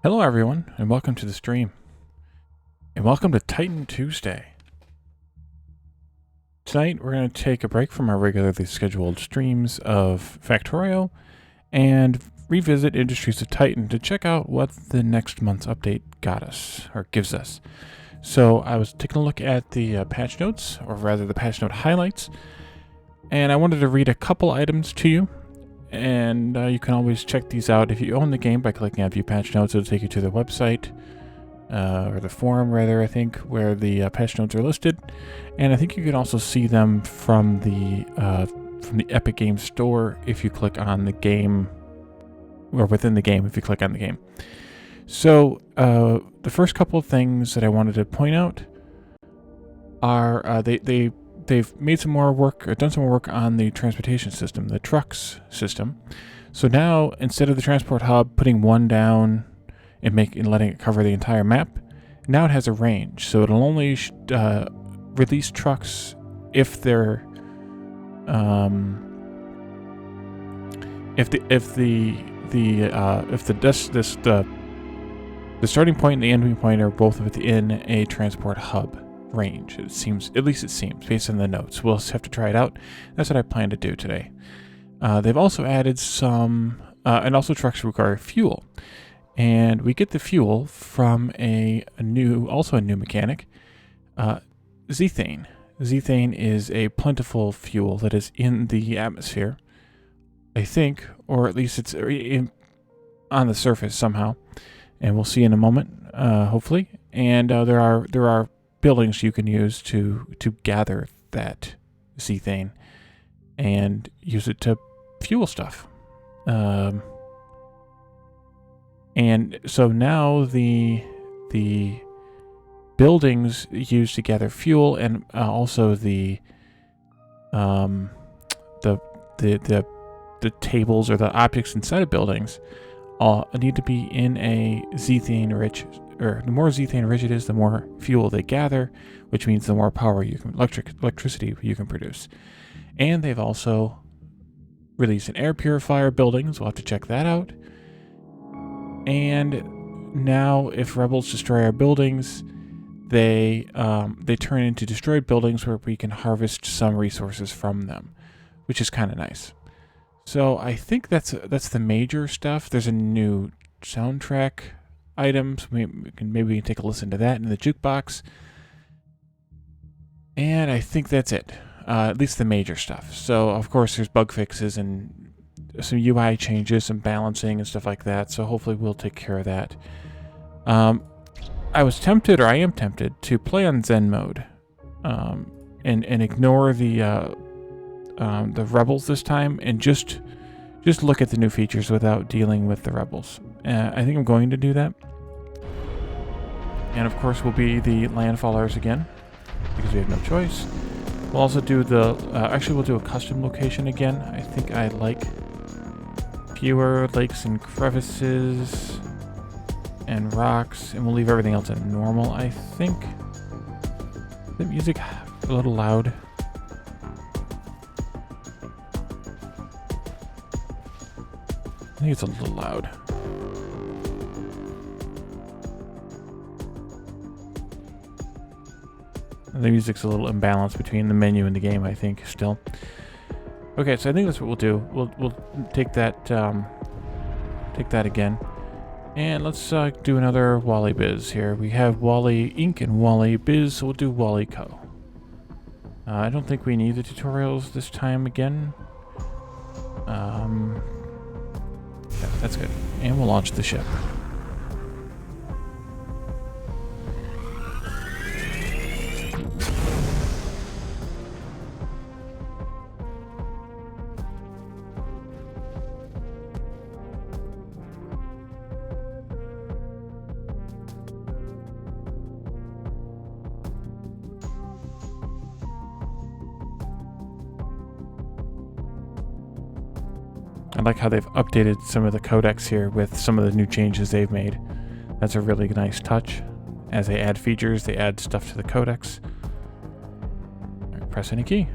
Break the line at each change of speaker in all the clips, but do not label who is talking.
Hello everyone, and welcome to the stream. And welcome to Titan Tuesday. Tonight we're going to take a break from our regularly scheduled streams of Factorio and revisit Industries of Titan to check out what the next month's update got us, or gives us. So I was taking a look at the patch notes, or rather the patch note highlights, and I wanted to read a couple items to you. And you can always check these out if you own the game by clicking on View Patch Notes. It'll take you to the website, or the forum rather, I think, where the patch notes are listed. And I think you can also see them from the Epic Games Store if you click on the game, or within the game if you click on the game. So the first couple of things that I wanted to point out are they've made some more work, or done some more work on the transportation system, the trucks system. So now, instead of the transport hub putting one down and letting it cover the entire map, now it has a range. So it'll only release trucks if they're if the starting point and the ending point are both within a transport hub range. It seems, at least it seems, based on the notes. We'll have to try it out. That's what I plan to do today. They've also added some, and also trucks require fuel. And we get the fuel from a new mechanic, zethane. Zethane is a plentiful fuel that is in the atmosphere, I think, or at least it's on the surface somehow. And we'll see in a moment, hopefully. And there are buildings you can use to gather that zethane and use it to fuel stuff. And so now the buildings used to gather fuel, and also the tables or the objects inside of buildings need to be in a zethane rich, or the more zethane rich it is, the more fuel they gather, which means the more power electricity you can produce. And they've also released an air purifier buildings. We'll have to check that out. And now, if rebels destroy our buildings, they turn into destroyed buildings where we can harvest some resources from them, which is kind of nice. So I think that's the major stuff. There's a new soundtrack items. Maybe we can take a listen to that in the jukebox. And I think that's it. At least the major stuff. So of course there's bug fixes and some UI changes, some balancing and stuff like that. So hopefully we'll take care of that. I am tempted to play on Zen mode, and ignore the rebels this time, and just look at the new features without dealing with the rebels. I think I'm going to do that. And of course we'll be the landfallers again, because we have no choice. We'll also do we'll do a custom location again. I think I like fewer lakes and crevices and rocks, and we'll leave everything else at normal, I think. The music a little loud. I think it's a little loud. The music's a little imbalanced between the menu and the game, I think, still. Okay, so I think that's what we'll do. We'll take that again. And let's do another Wally Biz here. We have Wally Inc. and Wally Biz, so we'll do Wally Co. I don't think we need the tutorials this time again. Yeah, that's good. And we'll launch the ship. I like how they've updated some of the codecs here with some of the new changes they've made. That's a really nice touch. As they add features, they add stuff to the codecs. Right, press any key.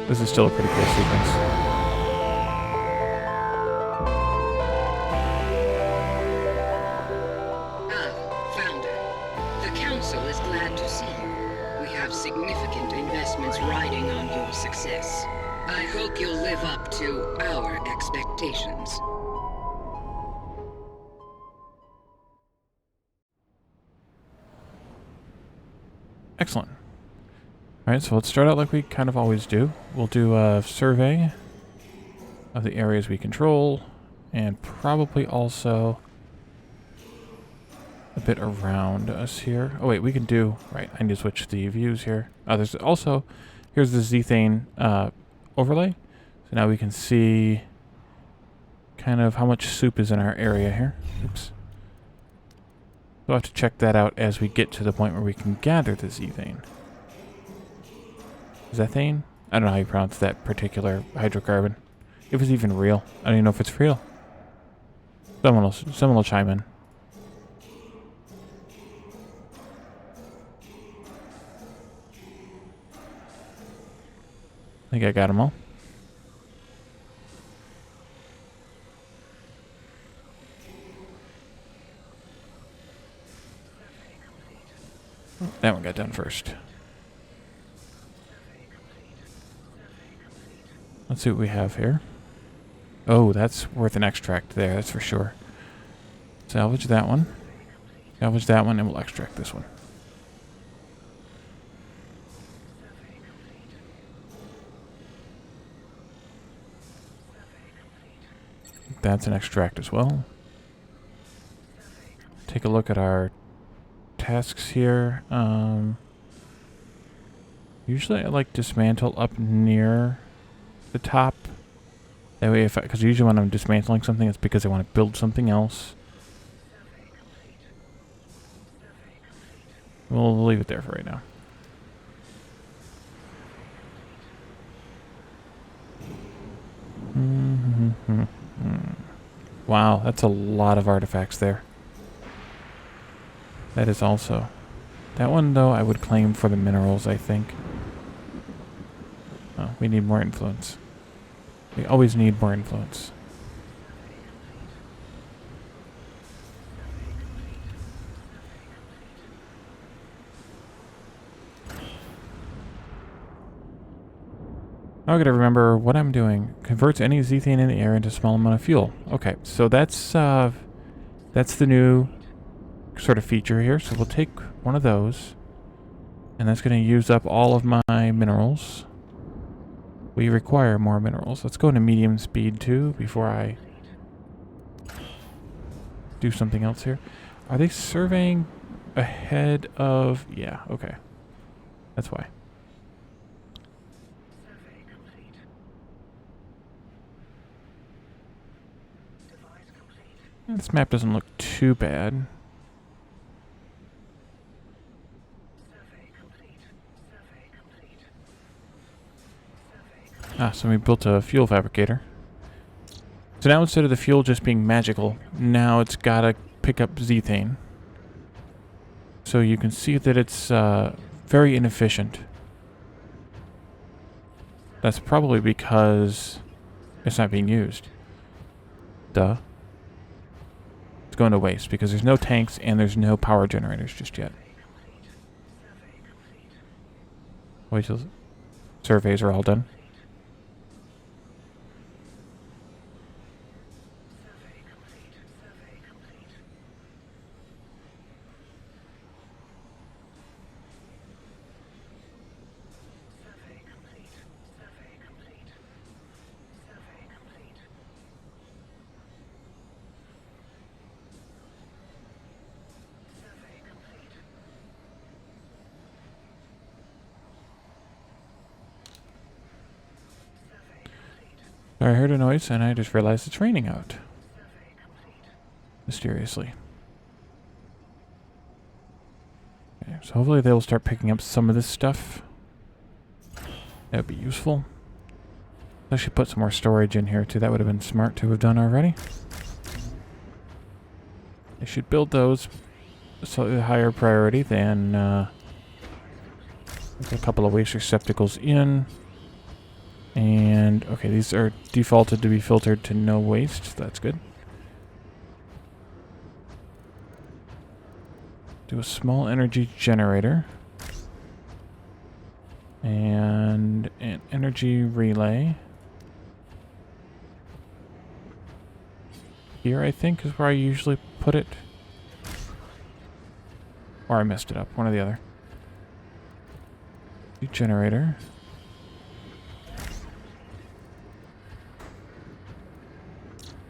This is still a pretty cool sequence.
success. I hope you'll live up to our expectations.
Excellent. All right, so let's start out like we kind of always do. We'll do a survey of the areas we control, and probably also a bit around us here. Oh wait, we can do, right, I need to switch the views here. There's also, here's the Zethane overlay. So now we can see kind of how much soup is in our area here. Oops. We'll have to check that out as we get to the point where we can gather the Zethane. Zethane? I don't know how you pronounce that particular hydrocarbon. If it's even real. I don't even know if it's real. Someone will chime in. I think I got them all. That one got done first. Let's see what we have here. Oh, that's worth an extract there, that's for sure. Salvage that one. Salvage that one, and we'll extract this one. That's an extract as well. Take a look at our tasks here. Usually I like dismantle up near the top. That way, because usually when I'm dismantling something, it's because I want to build something else. We'll leave it there for right now. Wow, that's a lot of artifacts there. That is also. That one, though, I would claim for the minerals, I think. Oh, we need more influence. We always need more influence. Now I gotta remember what I'm doing. Converts any Zethane in the air into a small amount of fuel. Okay, so that's the new sort of feature here. So we'll take one of those, and that's gonna use up all of my minerals. We require more minerals. Let's go into medium speed too before I do something else here. Are they surveying ahead of... Yeah, okay. That's why. This map doesn't look too bad. So we built a fuel fabricator. So now instead of the fuel just being magical, now it's gotta pick up Zethane. So you can see that it's very inefficient. That's probably because it's not being used. Duh. It's going to waste because there's no tanks and there's no power generators just yet. Wait till surveys are all done. I heard a noise and I just realized it's raining out. Mysteriously. Okay, so hopefully they'll start picking up some of this stuff. That would be useful. I should put some more storage in here too. That would have been smart to have done already. I should build those slightly higher priority than a couple of waste receptacles in. And, okay, these are defaulted to be filtered to no waste. That's good. Do a small energy generator. And an energy relay. Here, I think, is where I usually put it. Or I messed it up. One or the other. Generator.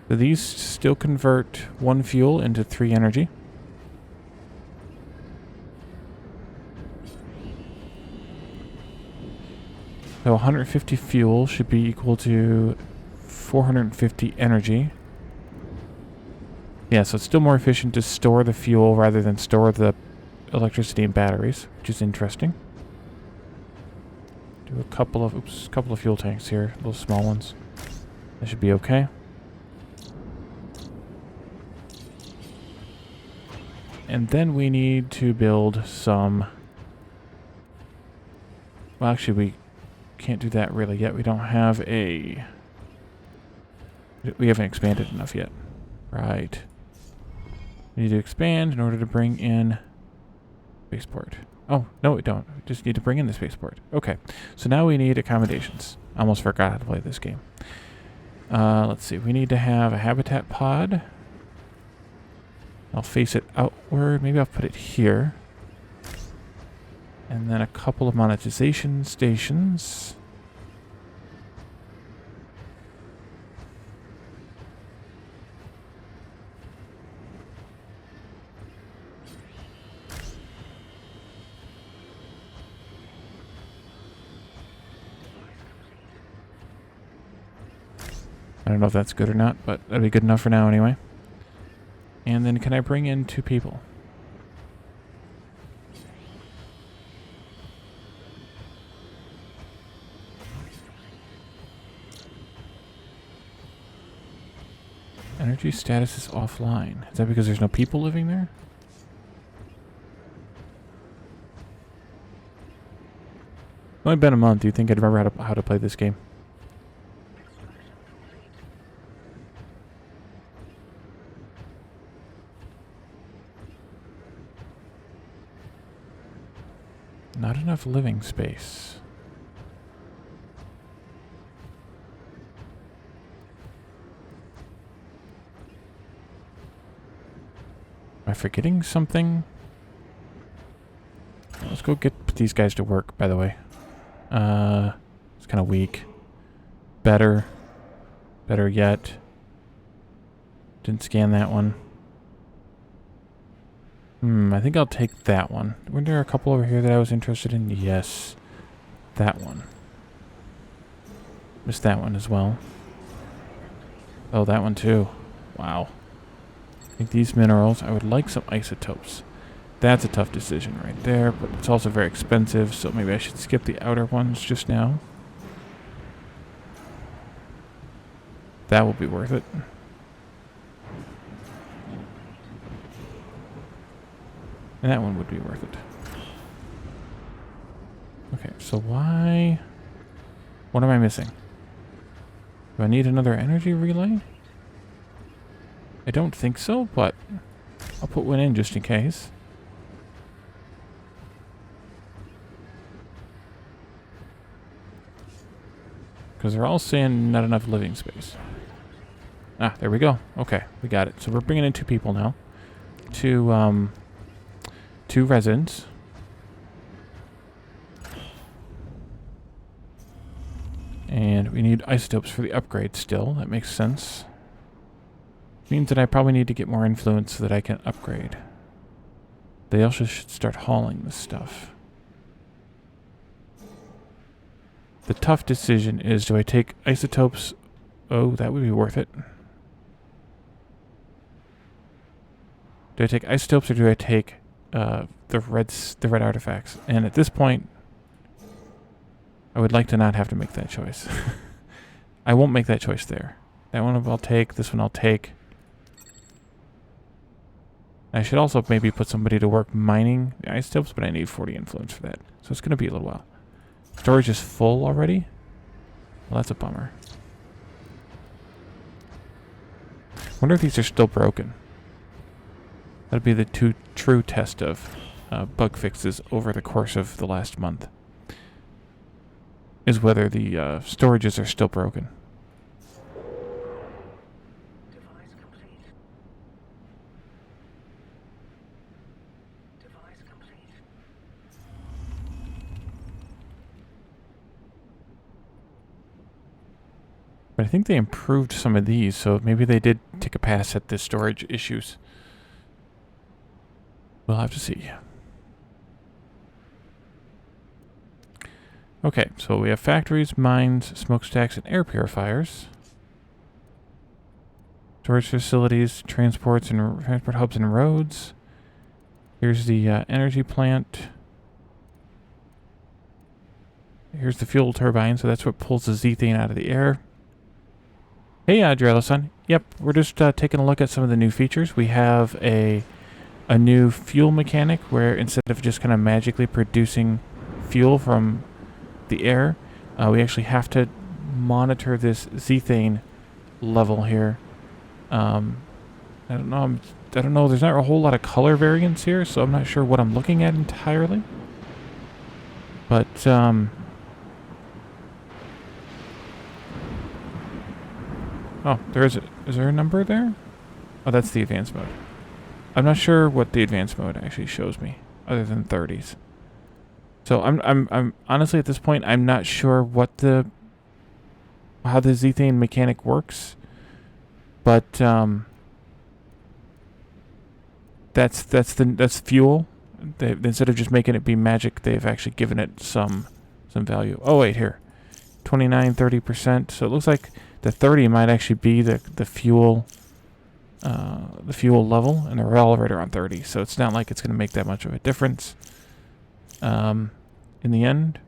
So these still convert 1 fuel into 3 energy. So 150 fuel should be equal to 450 energy. Yeah, so it's still more efficient to store the fuel rather than store the electricity in batteries, which is interesting. Do a couple of fuel tanks here, little small ones. That should be okay. And then we need to build some... Well, actually, we can't do that really yet. We don't have a... We haven't expanded enough yet. Right. We need to expand in order to bring in spaceport. Oh, no, we don't. We just need to bring in the spaceport. Okay. So now we need accommodations. I almost forgot how to play this game. Let's see. We need to have a habitat pod. I'll face it outward. Maybe I'll put it here. And then a couple of monetization stations. I don't know if that's good or not, but that'd be good enough for now anyway. And then can I bring in 2 people? Energy status is offline. Is that because there's no people living there? It's only been a month. Do you think I'd remember how to play this game? Not enough living space. Am I forgetting something? Let's go get these guys to work, by the way. It's kind of weak. Better. Better yet. Didn't scan that one. I think I'll take that one. Weren't there a couple over here that I was interested in? Yes. That one. Missed that one as well. Oh, that one too. Wow. I think these minerals, I would like some isotopes. That's a tough decision right there, but it's also very expensive, so maybe I should skip the outer ones just now. That will be worth it. And that one would be worth it. Okay, so why... What am I missing? Do I need another energy relay? I don't think so, but I'll put one in just in case. Because they're all saying not enough living space. Ah, there we go. Okay, we got it. So we're bringing in 2 people now. 2 residents. And we need isotopes for the upgrade still. That makes sense. Means that I probably need to get more influence so that I can upgrade. They also should start hauling this stuff. The tough decision is, do I take isotopes? Oh, that would be worth it. Do I take isotopes or do I take the red artifacts? And at this point, I would like to not have to make that choice. I won't make that choice there. That one I'll take. This one I'll take. I should also maybe put somebody to work mining the isotopes, but I need 40 influence for that. So it's going to be a little while. Storage is full already? Well, that's a bummer. Wonder if these are still broken. That'd be the true test of bug fixes over the course of the last month. is whether the storages are still broken.
Device complete. Device complete.
But I think they improved some of these, so maybe they did take a pass at the storage issues. We'll have to see. Okay, so we have factories, mines, smokestacks, and air purifiers. Storage facilities, transport hubs and roads. Here's the energy plant. Here's the fuel turbine, so that's what pulls the zethane out of the air. Hey, Drello-san. Yep, we're just taking a look at some of the new features. We have a new fuel mechanic where instead of just kind of magically producing fuel from the air, we actually have to monitor this zethane level here. I don't know. I don't know. There's not a whole lot of color variance here, so I'm not sure what I'm looking at entirely. But oh, is there a number there? Oh, that's the advanced mode. I'm not sure what the advanced mode actually shows me, other than 30s. So I'm honestly at this point I'm not sure what how the zethane mechanic works, but that's fuel. Instead of just making it be magic, they've actually given it some value. Oh wait, here, 29, 30%. So it looks like the 30 might actually be the fuel level, and they're all right around 30. So it's not like it's going to make that much of a difference. In the end,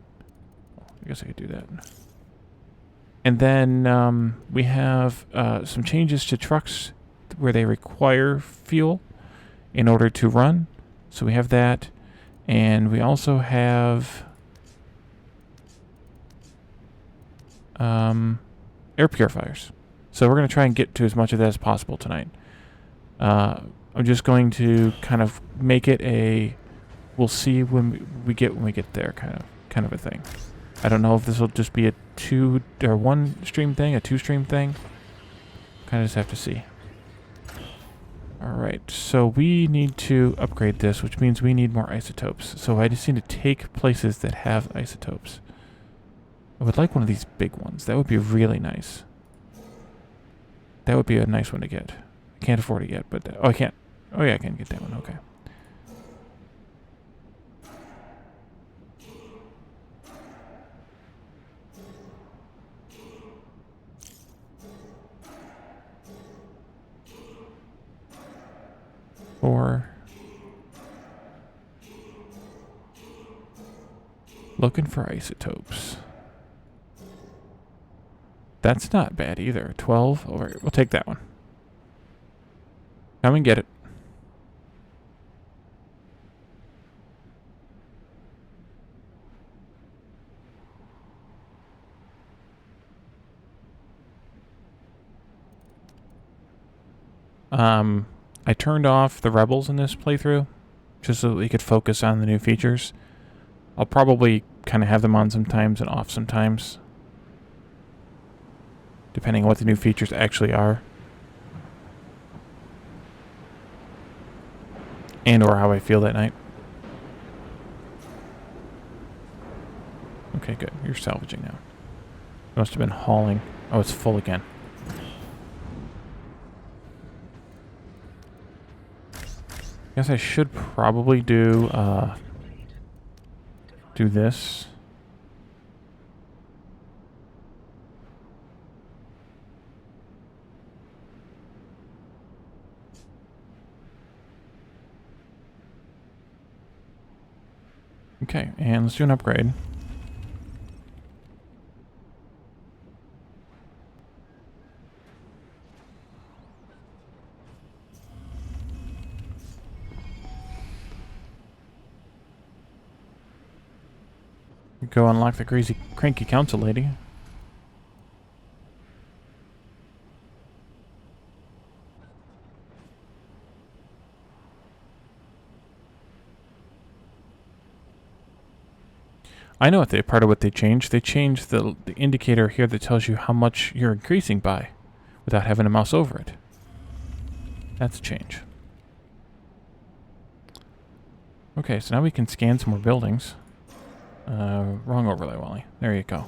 I guess I could do that. And then we have some changes to trucks where they require fuel in order to run. So we have that. And we also have air purifiers. So we're going to try and get to as much of that as possible tonight. I'm just going to kind of make it a we'll see when we get there kind of a thing. I don't know if this will just be a 2 or 1 stream thing, a 2 stream thing. Kind of just have to see. Alright, so we need to upgrade this, which means we need more isotopes. So I just need to take places that have isotopes. I would like one of these big ones. That would be really nice. That would be a nice one to get. I can't afford it yet, but... oh, I can't. Oh, yeah, I can get that one. Okay. Or... looking for isotopes. That's not bad either. 12? All right, we'll take that one. Come and get it. I turned off the rebels in this playthrough just so that we could focus on the new features. I'll probably kind of have them on sometimes and off sometimes, depending on what the new features actually are. And or how I feel that night. Okay, good. You're salvaging now. Must have been hauling. Oh, it's full again. Guess I should probably do this. Okay, and let's do an upgrade. Go unlock the crazy, cranky council lady. I know part of what they changed. They changed the indicator here that tells you how much you're increasing by without having to mouse over it. That's a change. Okay, so now we can scan some more buildings. Wrong overlay, Wally. There you go.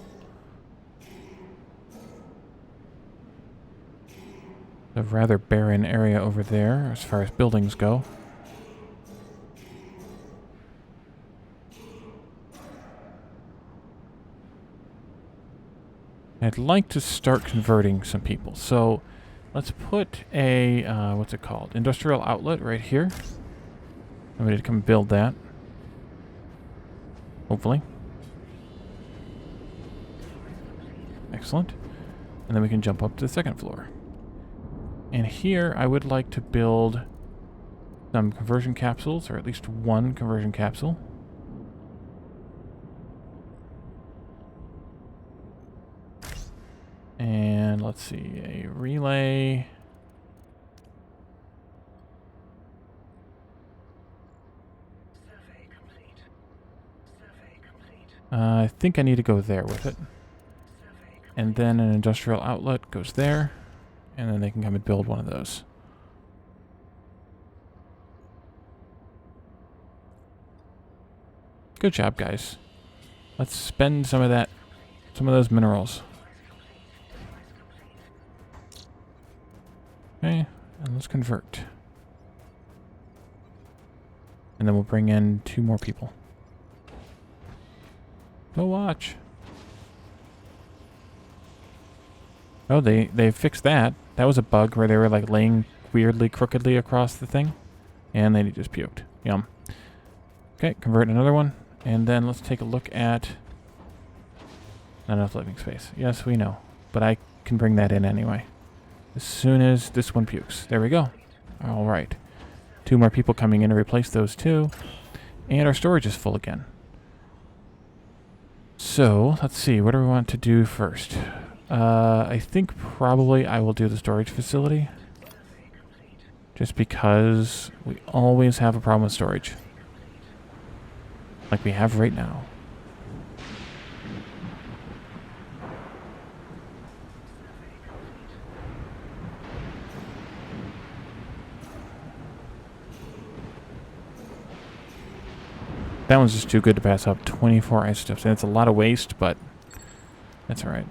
A rather barren area over there as far as buildings go. I'd like to start converting some people. So let's put a, what's it called? Industrial outlet right here. I'm ready to come build that. Hopefully. Excellent. And then we can jump up to the second floor. And here I would like to build some conversion capsules, or at least one conversion capsule. And let's see, a relay.
Survey complete. Survey complete.
I think I need to go there with it.
Survey complete.
And then an industrial outlet goes there. And then they can come and build one of those. Good job, guys. Let's spend some of those minerals. Okay, and let's convert. And then we'll bring in 2 more people. Go watch. Oh, they fixed that. That was a bug where they were like laying weirdly crookedly across the thing. And they just puked. Yum. Okay, convert another one. And then let's take a look at... Not enough living space. Yes, we know. But I can bring that in anyway. As soon as this one pukes. There we go. Alright. 2 more people coming in to replace those 2. And our storage is full again. So, let's see. What do we want to do first? I think probably I will do the storage facility. Just because we always have a problem with storage. Like we have right now. That one's just too good to pass up. 24 isotopes. And it's a lot of waste, but that's alright.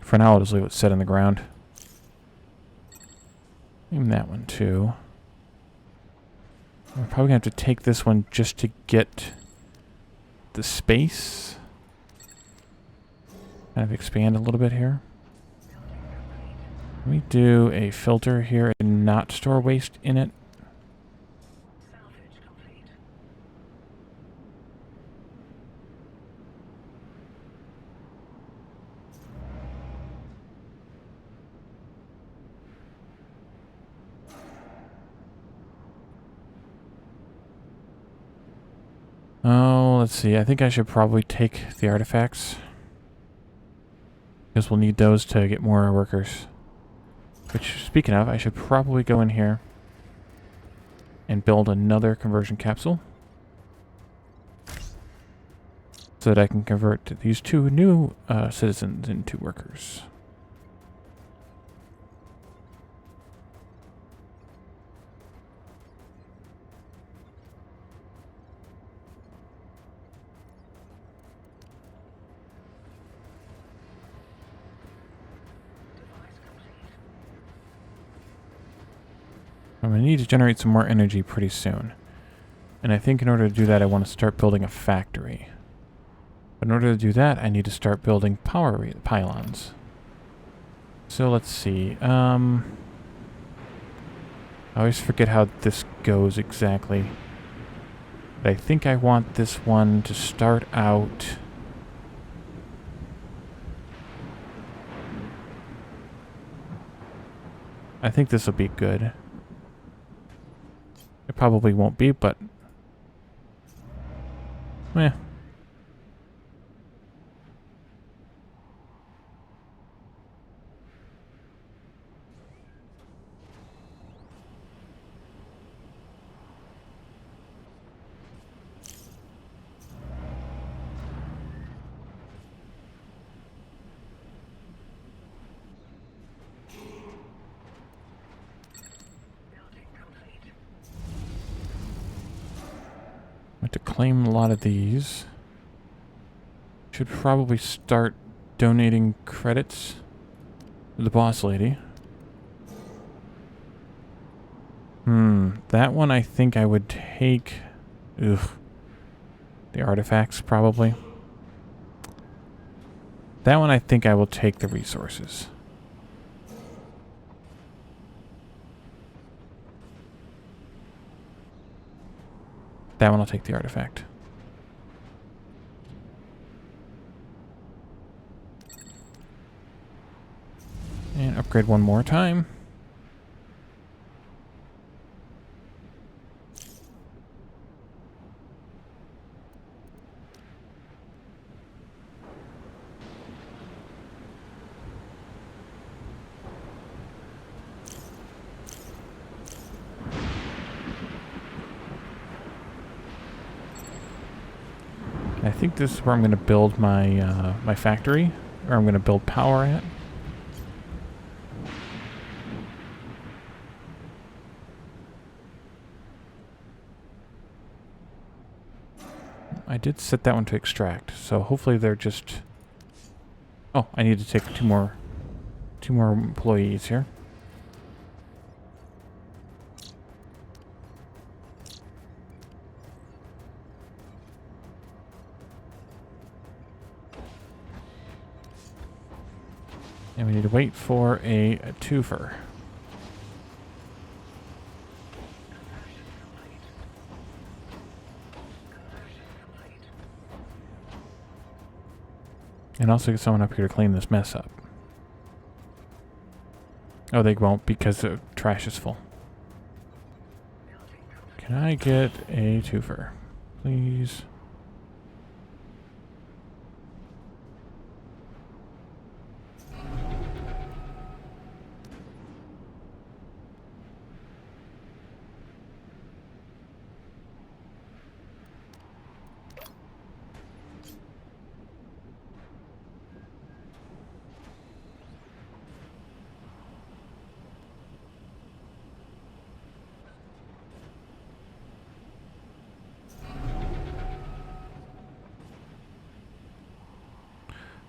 For now, I'll just leave it set in the ground. Even that one, too. We're probably going to have to take this one just to get the space. Kind of expand a little bit here. Let me do a filter here and not store waste in it.
Salvage complete.
Oh, let's see. I think I should probably take the artifacts. Because we'll need those to get more workers. Which, speaking of, I should probably go in here and build another conversion capsule. So that I can convert these 2 new citizens into workers.
Device complete.
I'm going to need to generate some more energy pretty soon. And I think in order to do that, I want to start building a factory. But in order to do that, I need to start building power pylons. So let's see. I always forget how this goes exactly. But I think I want this one to start out... I think this will be good. It probably won't be, but... Eh. to claim a lot of these. Should probably start donating credits to the boss lady. That one I think I would take... Ugh. The artifacts, probably. That one I think I will take the resources. That one I'll take the artifact. And upgrade one more time. I think this is where I'm going to build my my factory, or I'm going to build power at. I did set that one to extract, so hopefully they're just... Oh, I need to take two more employees here. And we need to wait for a twofer. And also get someone up here to clean this mess up. Oh, they won't because the trash is full. Can I get a twofer, please?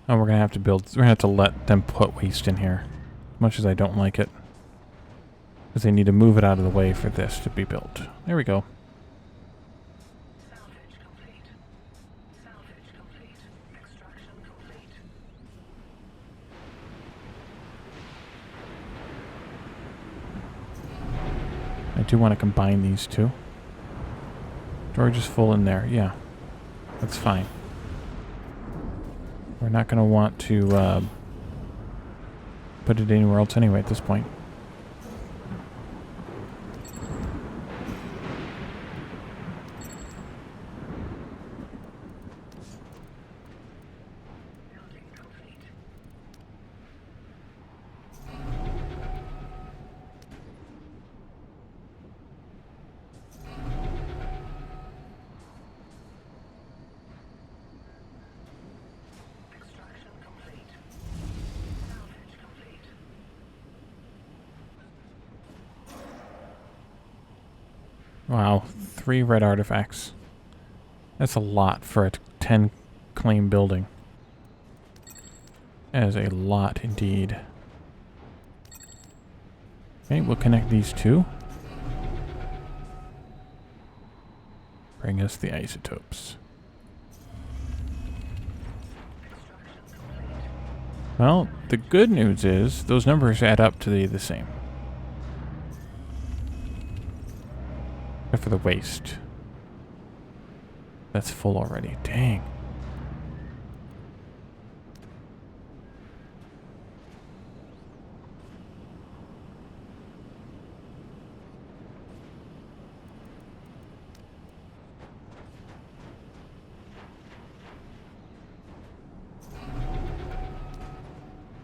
Oh, we're gonna have to build. We're gonna have to let them put waste in here, as much as I don't like it, because they need to move it out of the way for this to be built. There we go.
Salvage complete. Salvage complete. Extraction complete.
I do want to combine these two. Storage is full in there. Yeah, that's fine. We're not going to want to put it anywhere else anyway at this point.
Building complete. Extraction complete. Salvage complete.
Wow, 3 red artifacts. That's a lot for a 10 claim building. That is a lot indeed. Okay, we'll connect these two. Bring us the isotopes. Well, the good news is those numbers add up to be the same. Except for the waste. That's full already. Dang.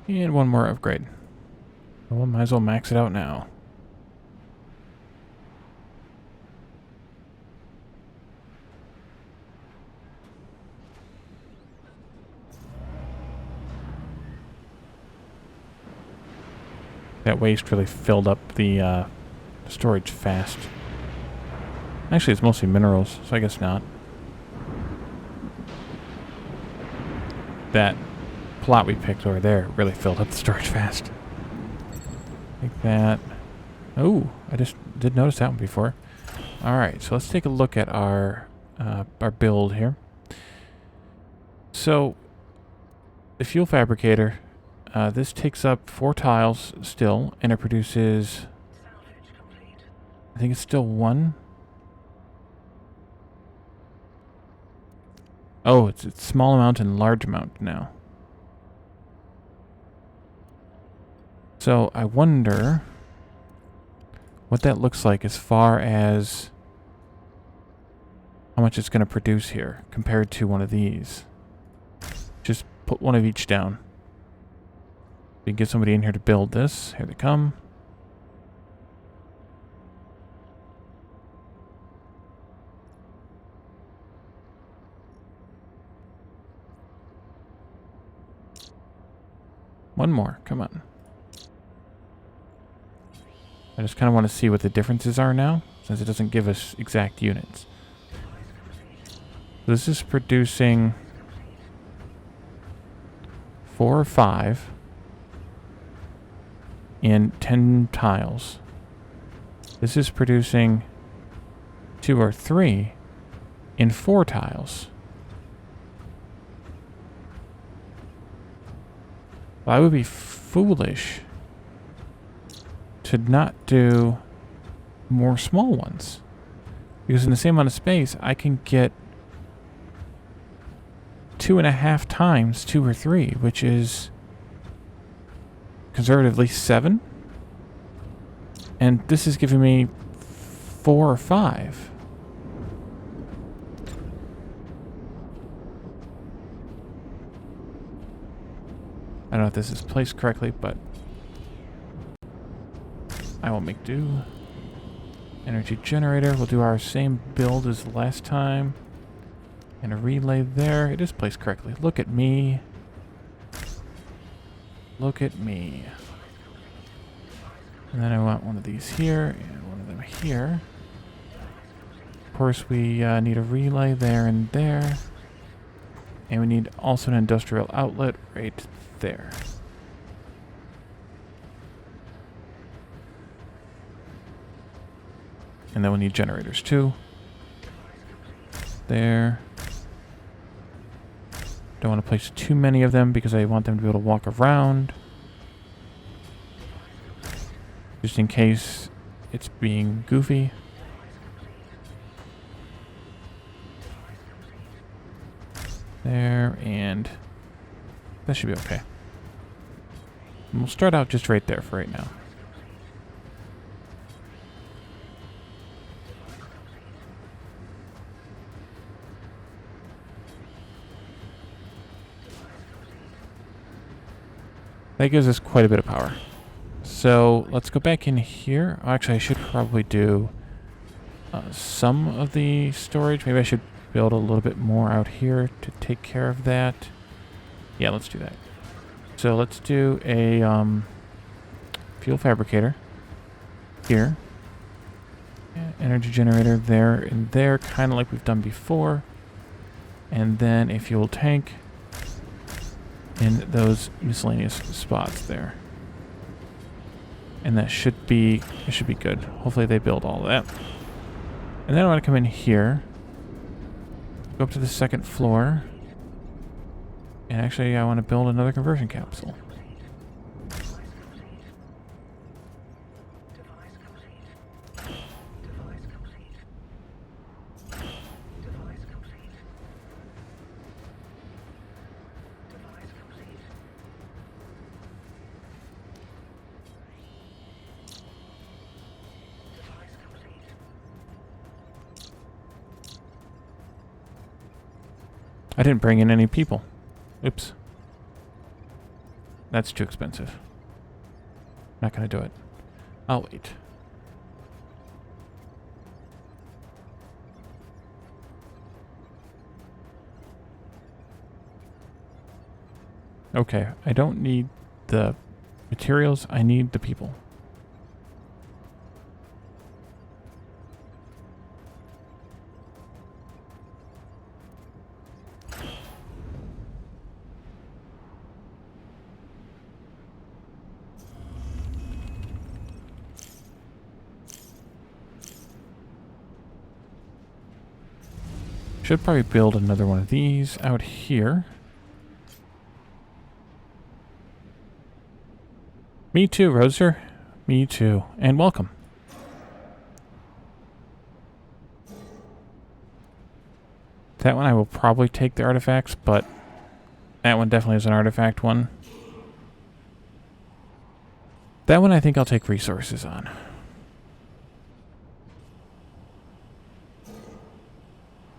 And one more upgrade. Well, might as well max it out now. That waste really filled up the storage fast. Actually, it's mostly minerals, so I guess not. that plot we picked over there really filled up the storage fast. Like that. Oh, I just did notice that one before. Alright, so let's take a look at our build here. So, the fuel fabricator, this takes up 4 tiles still, and it produces,
Salvage complete.
I think it's still 1. Oh, it's small amount and large amount now. So, I wonder what that looks like as far as how much it's going to produce here compared to one of these. Just put one of each down. We can get somebody in here to build this. Here they come. One more. Come on. I just kind of want to see what the differences are now, since it doesn't give us exact units. This is producing 4 or 5 in 10 tiles. This is producing 2 or 3 in 4 tiles. Well, I would be foolish to not do more small ones. Because in the same amount of space, I can get 2.5 times 2 or 3, which is conservatively 7. And this is giving me 4 or 5. I don't know if this is placed correctly, but I will make do. Energy generator. We'll do our same build as last time. And a relay there. It is placed correctly. Look at me. Look at me. And then I want one of these here and one of them here. Of course, we need a relay there and there. And we need also an industrial outlet right there. And then we'll need generators too. There. Don't want to place too many of them because I want them to be able to walk around. Just in case it's being goofy. There, and that should be okay. And we'll start out just right there for right now. That gives us quite a bit of power. So let's go back in here. Actually, I should probably do some of the storage. Maybe I should build a little bit more out here to take care of that. Yeah, let's do that. So let's do a fuel fabricator here. Yeah, energy generator there and there, kind of like we've done before. And then a fuel tank in those miscellaneous spots there. And that should be, it should be good. Hopefully they build all of that. And then I want to come in here, go up to the second floor, and actually I want to build another conversion capsule. I didn't bring in any people. Oops. That's too expensive. Not gonna do it. I'll wait. Okay, I don't need the materials, I need the people. should probably build another one of these out here. Me too, Roser. Me too. And welcome. That one I will probably take the artifacts, but that one definitely is an artifact one. That one I think I'll take resources on.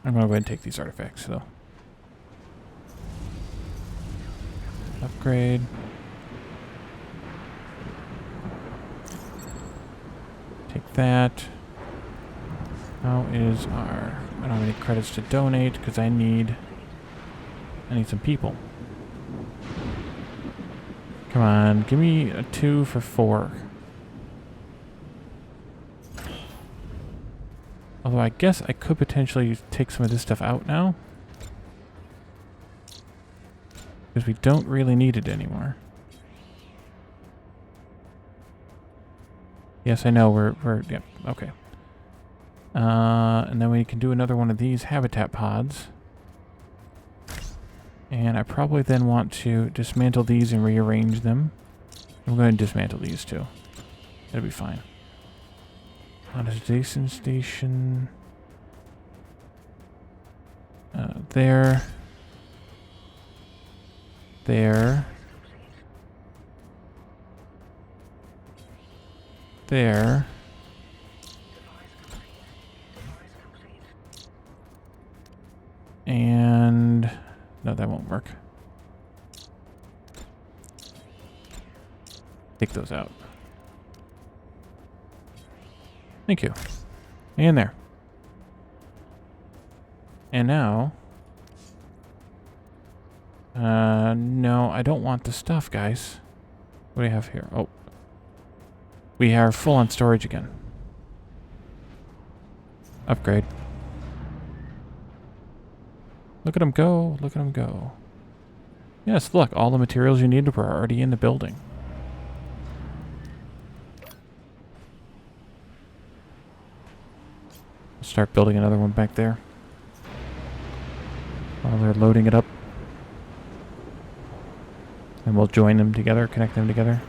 I'm going to go ahead and take these artifacts, though. Upgrade. Take that. How is our... I don't have any credits to donate because I need some people. Come on, give me a 2 for 4. Although I guess I could potentially take some of this stuff out now. Because we don't really need it anymore. Yes, I know, we're yep, okay. And then we can do another one of these habitat pods. And I probably then want to dismantle these and rearrange them. I'm going to dismantle these too. That'll be fine. Monetization station. There. There. There. And no, that won't work. Take those out. Thank you. And there. And now... no, I don't want the stuff, guys. What do we have here? Oh. We are full on storage again. Upgrade. Look at them go. Look at them go. Yes, look. All the materials you needed were already in the building. Start building another one back there. While they're loading it up. And we'll join them together, connect them together.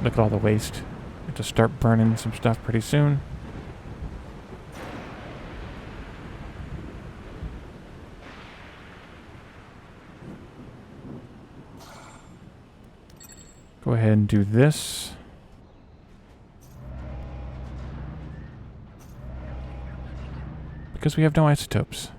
Look at all the waste. We have to start burning some stuff pretty soon. Go ahead and do this. Because we have no isotopes.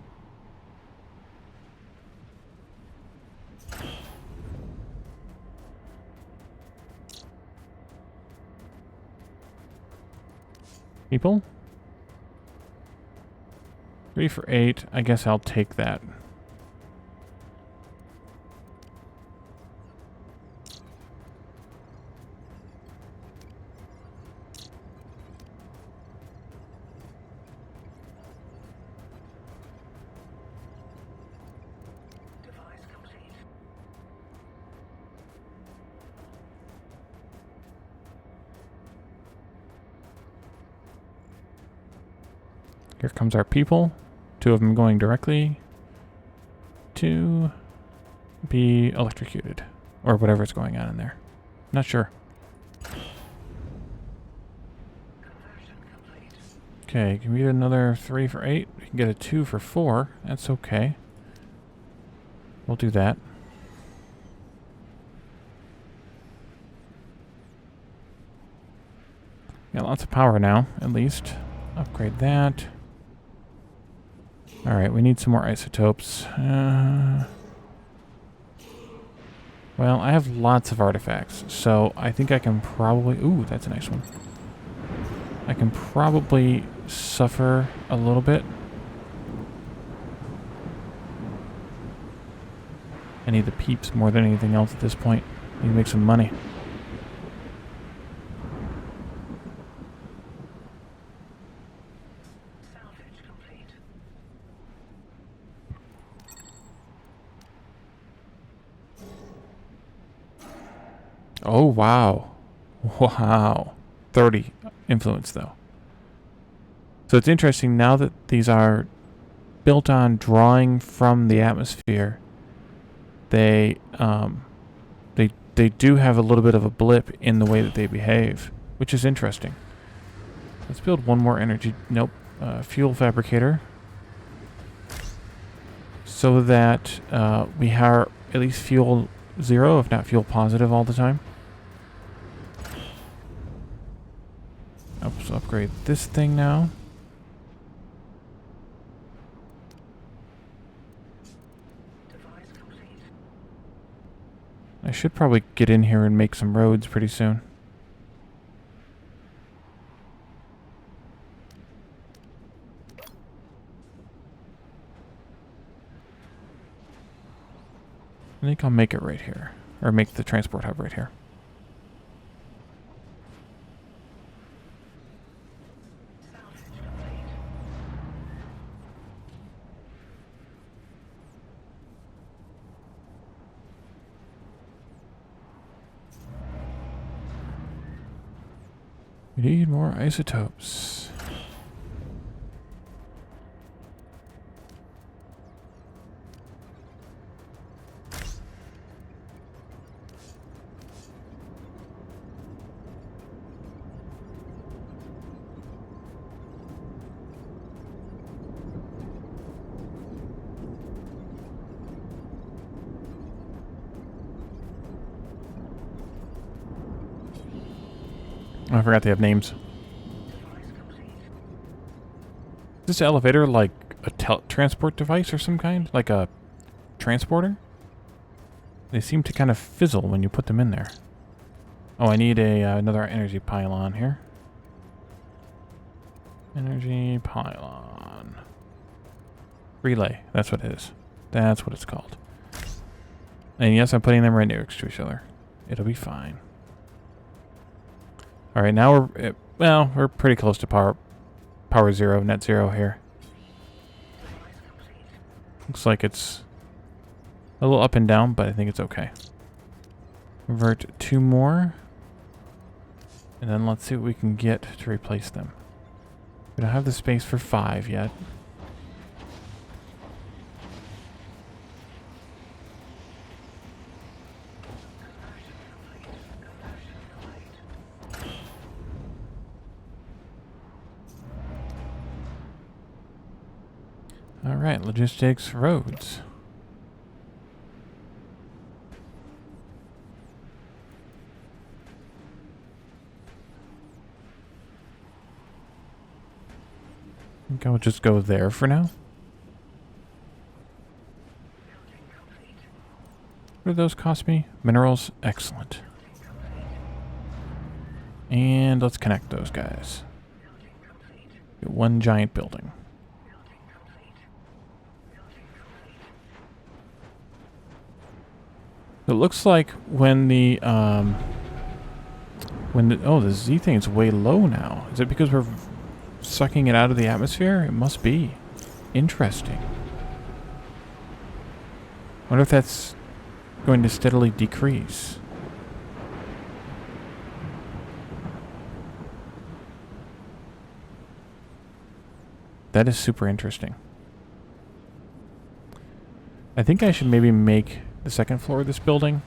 People? 3 for 8. I guess I'll take that.
Device complete.
Here comes our people. 2 of them going directly to be electrocuted. Or whatever's going on in there. Not sure.
Conversion complete.
Okay, can we get another 3 for 8? We can get a 2 for 4. That's okay. We'll do that. Got lots of power now, at least. Upgrade that. Alright, we need some more isotopes. Well, I have lots of artifacts, so I think I can probably... Ooh, that's a nice one. I can probably suffer a little bit. I need the peeps more than anything else at this point. I need to make some money.
Salvage complete.
Oh, wow. Wow. 30 influence, though. So it's interesting now that these are built on drawing from the atmosphere. They do have a little bit of a blip in the way that they behave, which is interesting. Let's build one more energy. Nope, fuel fabricator, so that we are at least fuel zero, if not fuel positive, all the time. Let's upgrade this thing now.
Device complete.
I should probably get in here and make some roads pretty soon. I think I'll make it right here. Or make the transport hub right here.
Salvage complete.
We need more isotopes. Oh, I forgot they have names.
Device complete.
Is this elevator like a transport device or some kind? Like a transporter? They seem to kind of fizzle when you put them in there. Oh, I need another energy pylon here. Energy pylon. Relay. That's what it is. That's what it's called. And yes, I'm putting them right next to each other. It'll be fine. All right, now we're pretty close to power zero, net zero here.
Device complete.
Looks like it's a little up and down, but I think it's okay. Convert 2 more. And then let's see what we can get to replace them. We don't have the space for 5 yet. All right, logistics, roads. I think I'll just go there for now.
Building complete.
What do those cost me? Minerals, excellent.
Building complete.
And let's connect those guys.
Building complete.
Get one giant building.
Building complete. Building complete.
It looks like when the oh, the Z thing is way low now. Is it because we're sucking it out of the atmosphere? It must be. Interesting. Wonder if that's going to steadily decrease. That is super interesting. I think I should maybe make the second floor of this building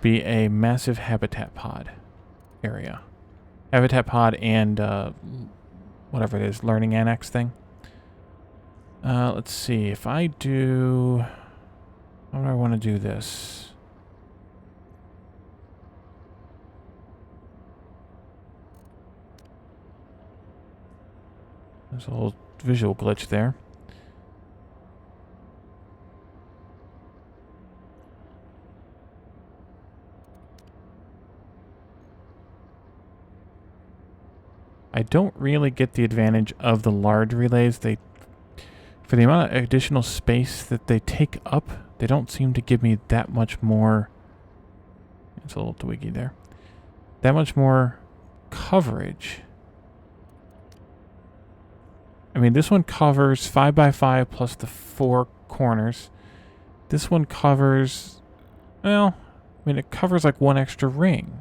be a massive habitat pod area. Habitat pod and whatever it is, learning annex thing. Let's see, if I do... How do I want to do this? There's a little visual glitch there. I don't really get the advantage of the large relays. For the amount of additional space that they take up, they don't seem to give me that much more. It's a little twiggy there. That much more coverage. I mean, this one covers 5x5 plus the 4 corners. This one covers, well, I mean, it covers like one extra ring.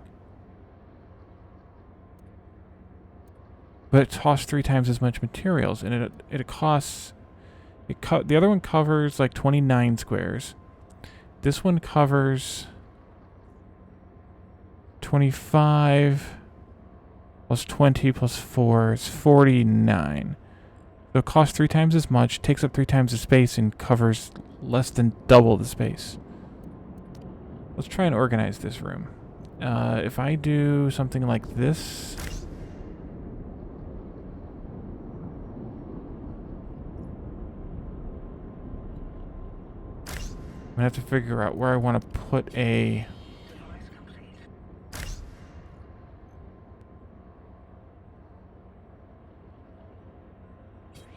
but it costs 3 times as much materials, and it costs. The other one covers like 29 squares. This one covers 25 plus 20 plus 4 is 49. So it costs 3 times as much, takes up 3 times the space, and covers less than double the space. Let's try and organize this room. If I do something like this... I'm gonna have to figure out where I want to put a...
Device complete.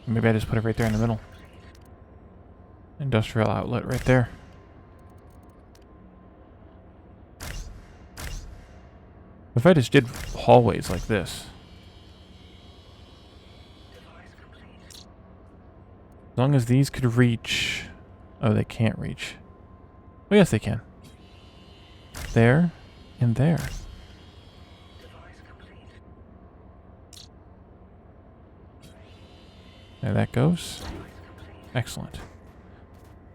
Maybe I just put it right there in the middle. Industrial outlet right there. If I just did hallways like this.
Device complete.
As long as these could reach... Oh, they can't reach. Oh, yes, they can. There and there.
Device complete.
There that goes.
Device complete.
Excellent.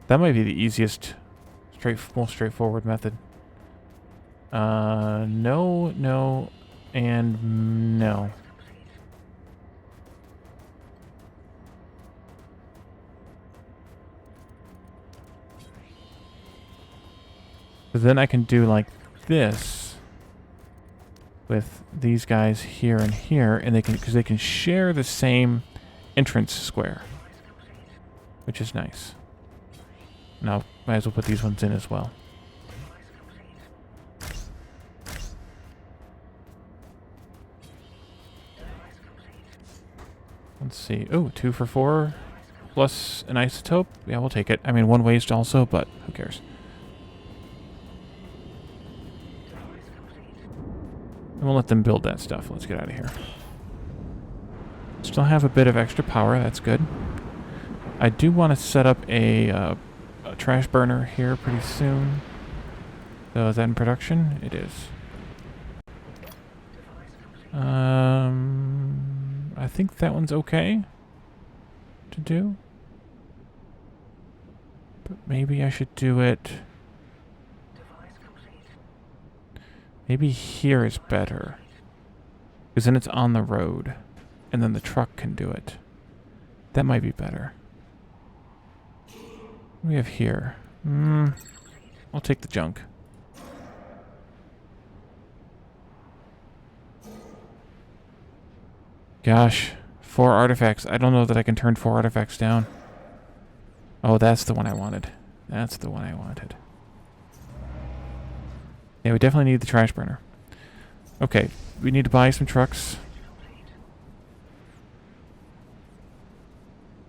That might be the easiest, most straightforward method. No, no, and no.
Complete.
So then I can do like this with these guys here and here, and they can, because they can share the same entrance square,
Device complete.
which is nice. Now, might as well put these ones in as well.
Device complete. Device complete.
Let's see. Oh, 2 for 4 plus an isotope. Yeah, we'll take it. I mean, 1 waste also, but who cares?
Device complete.
And we'll let them build that stuff. Let's get out of here. Still have a bit of extra power. That's good. I do want to set up a trash burner here pretty soon. So is that in production? It is.
Device complete.
I think that one's okay to do. But maybe I should do it...
Device complete.
Maybe here is better. Because then it's on the road. And then the truck can do it. That might be better. What do we have here? I'll take the junk. Gosh. 4 artifacts. I don't know that I can turn 4 artifacts down. Oh, that's the one I wanted. That's the one I wanted. Yeah, we definitely need the trash burner. Okay, we need to buy some trucks.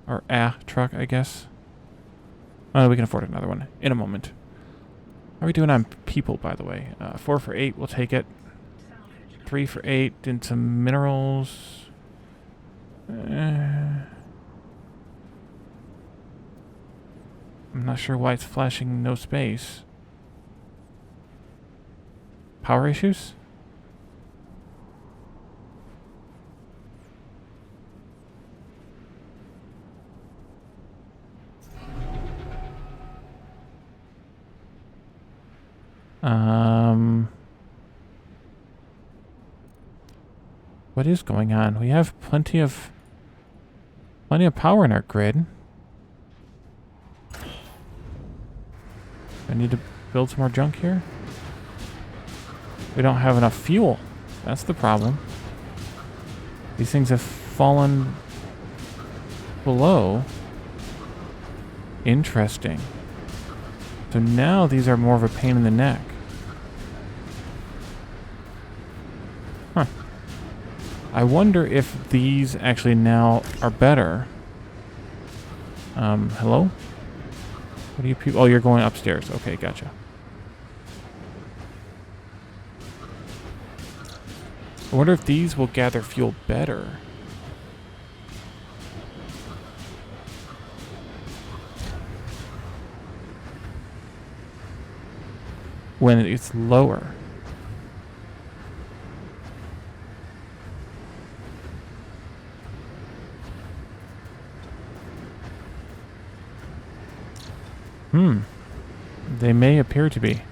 Or a truck, I guess. Oh, we can afford another one in a moment. How are we doing on people, by the way? 4 for 8, we'll take it.
Salvage.
3 for 8, and some minerals. I'm not sure why it's flashing no space. Power issues? What is going on? We have plenty of power in our grid. I need to build some more junk here. We don't have enough fuel. That's the problem. These things have fallen below. Interesting. So now these are more of a pain in the neck. Huh. I wonder if these actually now are better. Hello? What are you people? Oh, you're going upstairs. Okay, gotcha. I wonder if these will gather fuel better. When it's lower. They may appear to be.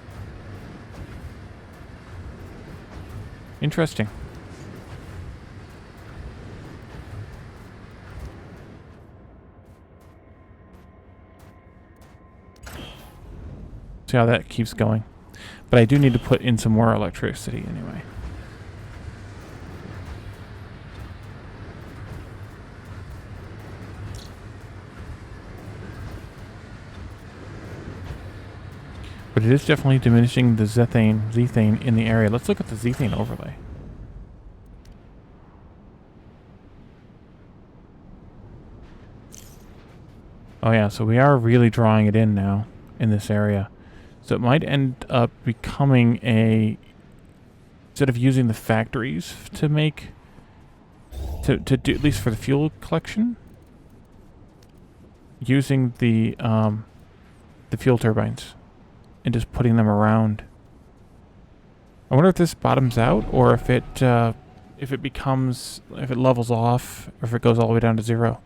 Interesting. See how that keeps going. But I do need to put in some more electricity anyway. But it is definitely diminishing the zethane in the area. Let's look at the zethane overlay. Oh yeah, so we are really drawing it in now in this area. So it might end up becoming a... Instead of using the factories to make... To do, at least for the fuel collection, using the fuel turbines and just putting them around. I wonder if this bottoms out, or if it becomes, if it levels off, or if it goes all the way down to 0.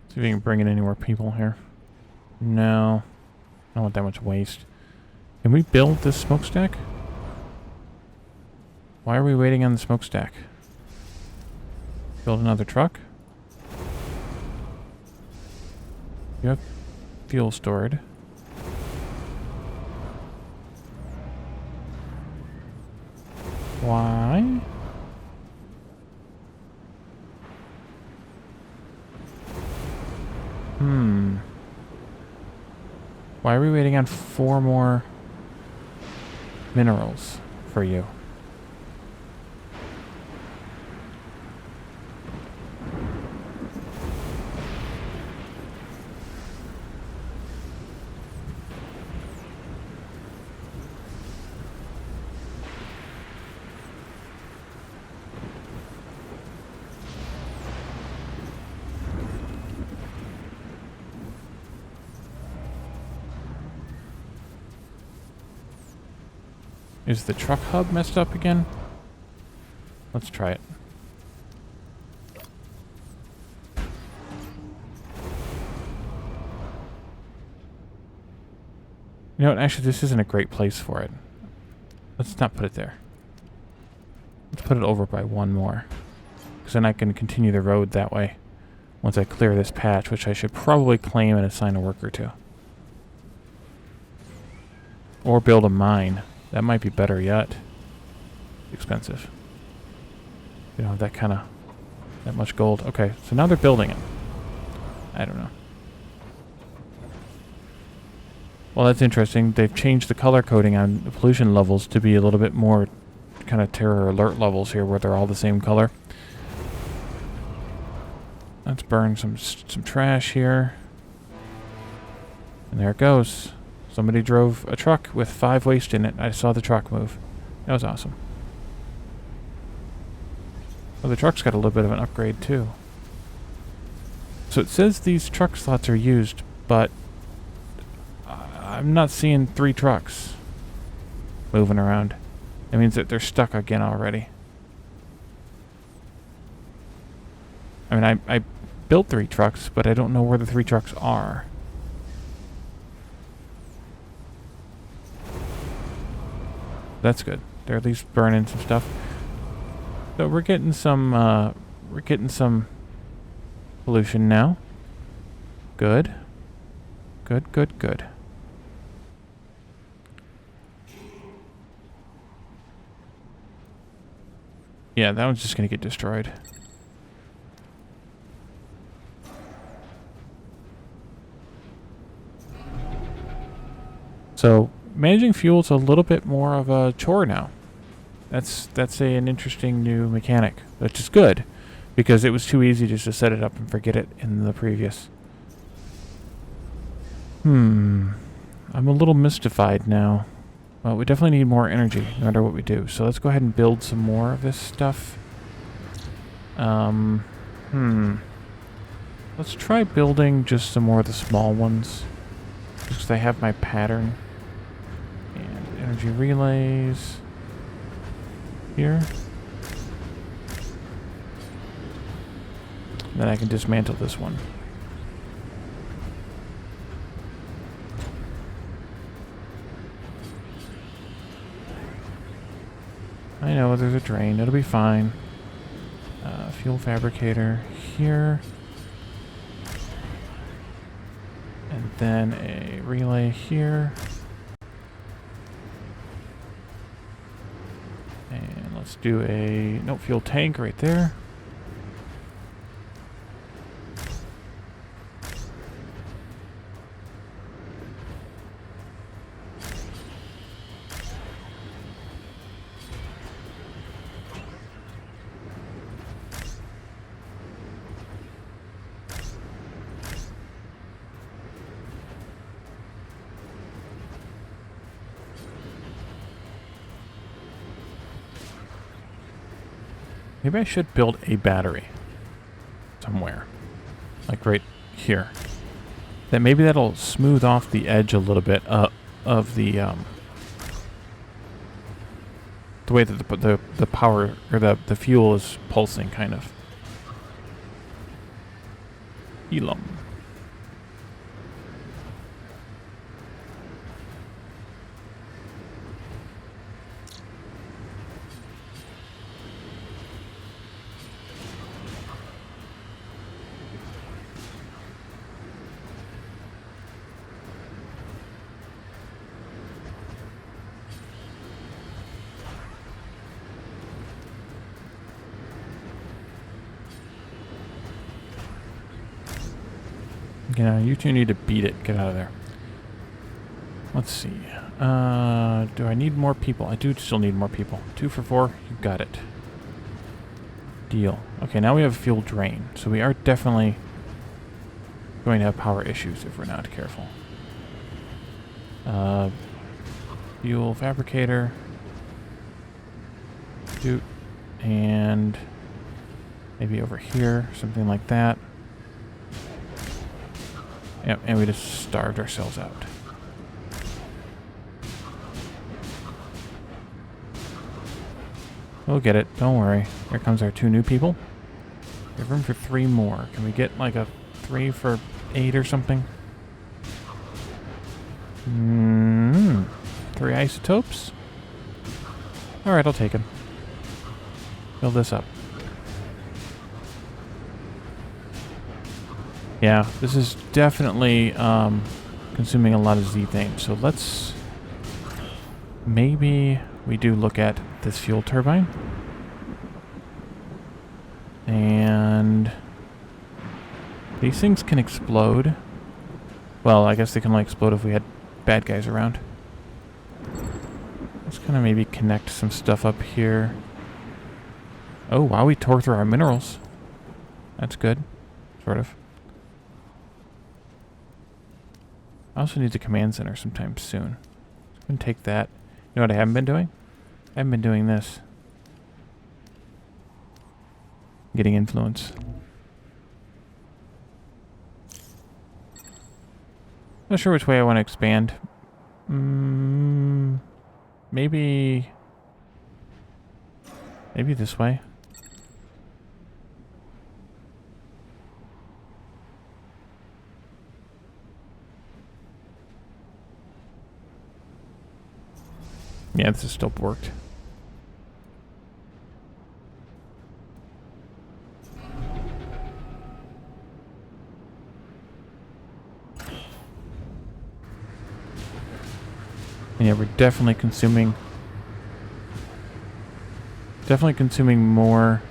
See if we can bring in any more people here. No. I don't want that much waste. Can we build this smokestack? Why are we waiting on the smokestack? Build another truck? You have fuel stored. Why? Why are we waiting on 4 more minerals for you? Is the truck hub messed up again? Let's try it. You know what? Actually, this isn't a great place for it. Let's not put it there. Let's put it over by 1 more. Because then I can continue the road that way. Once I clear this patch, which I should probably claim and assign a worker to. Or build a mine. That might be better yet. Expensive. You know, that much gold. Okay, so now they're building it. I don't know. Well, that's interesting. They've changed the color coding on the pollution levels to be a little bit more kind of terror alert levels here, where they're all the same color. Let's burn some trash here. And there it goes. Somebody drove a truck with 5 waste in it. I saw the truck move. That was awesome. Well, the truck's got a little bit of an upgrade too. So it says these truck slots are used, but I'm not seeing 3 trucks moving around. That means that they're stuck again already. I mean, I built 3 trucks, but I don't know where the 3 trucks are. That's good. They're at least burning some stuff. So we're getting some pollution now. Good. Good, good, good. Yeah, that one's just gonna get destroyed. So managing fuel's a little bit more of a chore now. That's an interesting new mechanic, which is good, because it was too easy just to set it up and forget it in the previous. I'm a little mystified now. Well, we definitely need more energy, no matter what we do. So let's go ahead and build some more of this stuff. Let's try building just some more of the small ones. Because I have my pattern and energy relays here. Then I can dismantle this one. I know there's a drain. It'll be fine. Fuel fabricator here. And then a relay here. And let's do a fuel tank right there. Maybe I should build a battery somewhere, like right here. Then maybe that'll smooth off the edge a little bit of the way that the power or the fuel is pulsing, kind of. Elam. Yeah, you two need to beat it. Get out of there. Let's see. Do I need more people? I do still need more people. 2 for 4. You got it. Deal. Okay, now we have fuel drain. So we are definitely going to have power issues if we're not careful. Fuel fabricator. Doot. And maybe over here. Something like that. Yep, and we just starved ourselves out. We'll get it. Don't worry. Here comes our 2 new people. We have room for 3 more. Can we get like a 3 for 8 or something? 3 isotopes? Alright, I'll take them. Fill this up. Yeah, this is definitely consuming a lot of Z-thane. So let's... maybe we do look at this fuel turbine. And... these things can explode. Well, I guess they can only explode if we had bad guys around. Let's kind of maybe connect some stuff up here. Oh, wow, we tore through our minerals. That's good. Sort of. I also need the command center sometime soon. I'm going to take that. You know what I haven't been doing? I haven't been doing this. Getting influence. Not sure which way I want to expand. Maybe this way. Yeah, this has still worked. And yeah, we're definitely consuming more.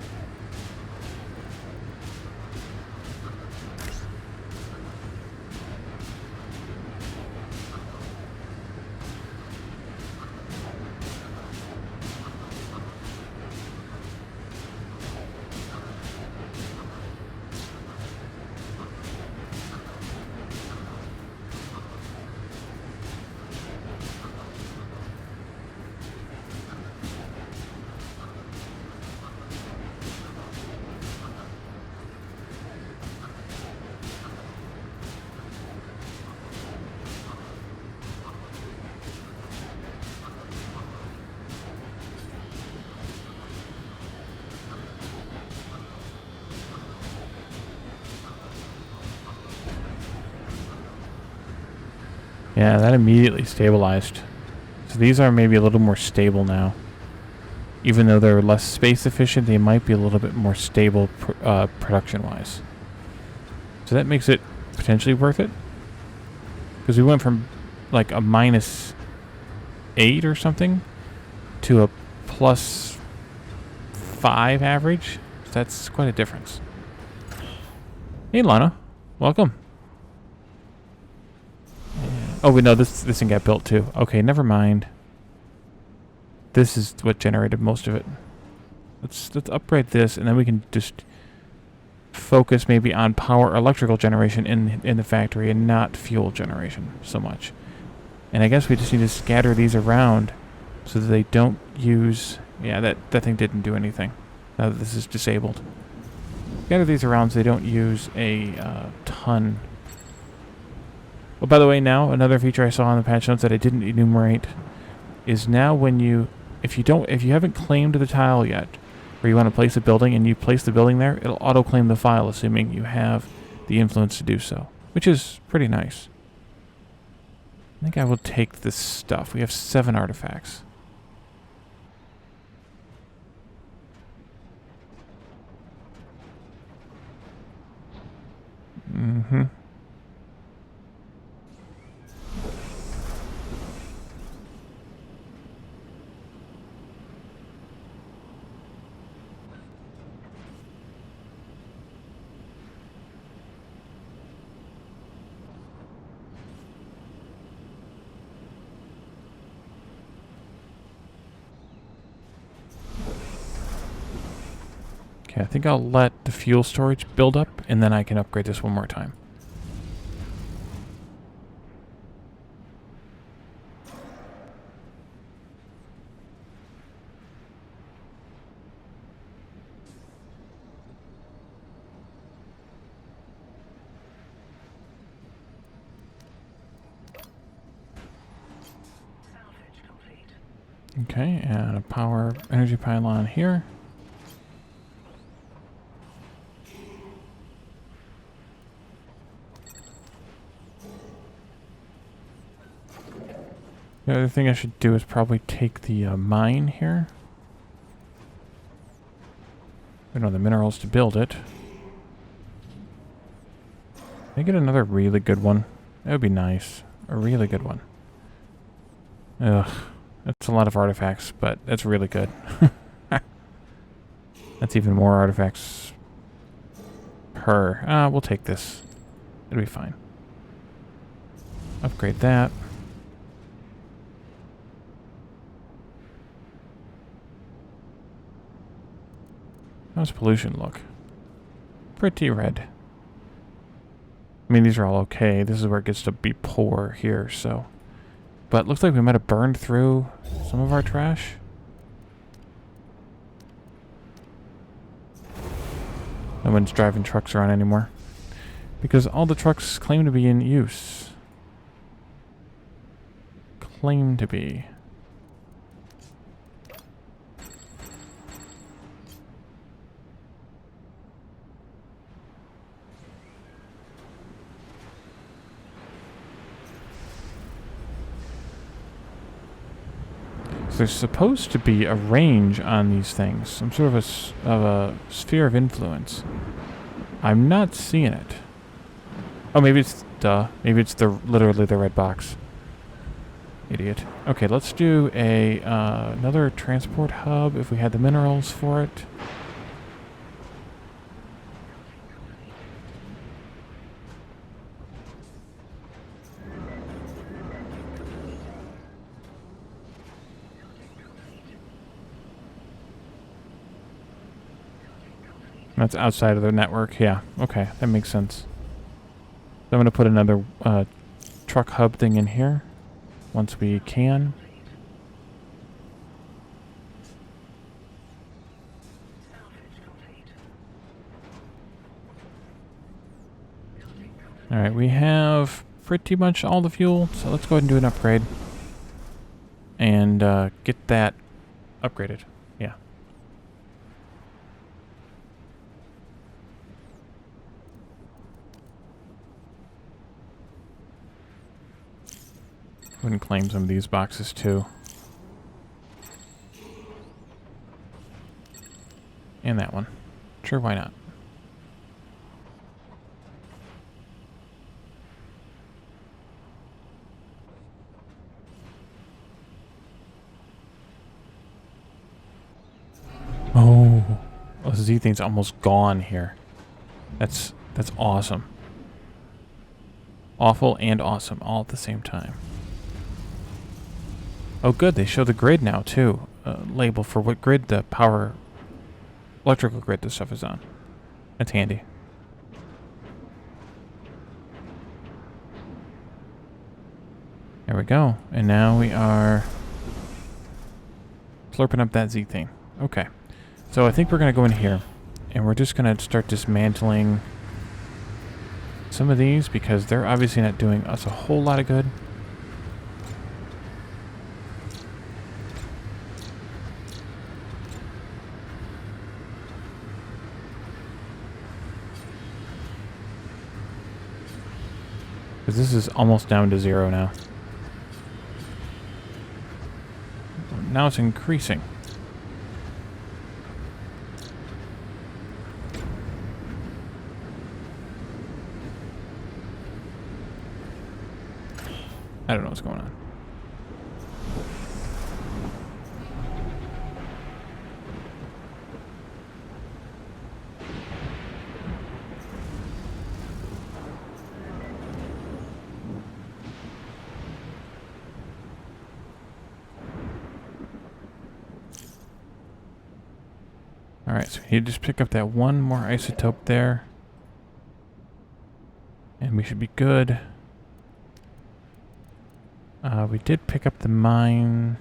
Yeah, that immediately stabilized. So these are maybe a little more stable now. Even though they're less space efficient, they might be a little bit more stable production-wise. So that makes it potentially worth it. Because we went from like a -8 or something to a +5 average. So that's quite a difference. Hey, Lana. Welcome. Oh, wait, no, this thing got built too. Okay, never mind. This is what generated most of it. Let's upgrade this, and then we can just focus maybe on power electrical generation in the factory and not fuel generation so much. And I guess we just need to scatter these around so that they don't use... Yeah, that thing didn't do anything. Now that this is disabled. Scatter these around so they don't use a ton. Oh, by the way, now another feature I saw in the patch notes that I didn't enumerate is now when you... If you haven't claimed the tile yet, where you want to place a building and you place the building there, it'll auto-claim the file, assuming you have the influence to do so, which is pretty nice. I think I will take this stuff. We have 7 artifacts. Mm-hmm. Okay, I think I'll let the fuel storage build up, and then I can upgrade this one more time.
Salvage complete.
Okay, and a power energy pylon here. The other thing I should do is probably take the mine here. We don't have the minerals to build it. Can I get another really good one? That would be nice. A really good one. Ugh. That's a lot of artifacts, but that's really good. That's even more artifacts per. We'll take this. It'll be fine. Upgrade that. How's pollution look? Pretty red. I mean, these are all okay. This is where it gets to be poor here, so. But it looks like we might have burned through some of our trash. No one's driving trucks around anymore. Because all the trucks claim to be in use. Claim to be. There's supposed to be a range on these things, some sort of a sphere of influence. I'm not seeing it. Oh, maybe it's maybe it's literally the red box. Idiot. Okay, let's do a another transport hub if we had the minerals for it. That's outside of the network. Yeah, okay, that makes sense. So I'm going to put another truck hub thing in here once we can. Alright, we have pretty much all the fuel, so let's go ahead and do an upgrade. And get that upgraded. Yeah. and claim some of these boxes too. And that one. Sure, why not? Oh, the Z thing's almost gone here. That's awesome. Awful and awesome all at the same time. Oh good, they show the grid now too. Label for what grid the power electrical grid this stuff is on. That's handy. There we go. And now we are slurping up that Z thing. Okay. So I think we're going to go in here and we're just going to start dismantling some of these because they're obviously not doing us a whole lot of good. Because this is almost down to 0 now. Now it's increasing. I don't know what's going on. Alright, so you just pick up that one more isotope there. And we should be good. We did pick up the mine.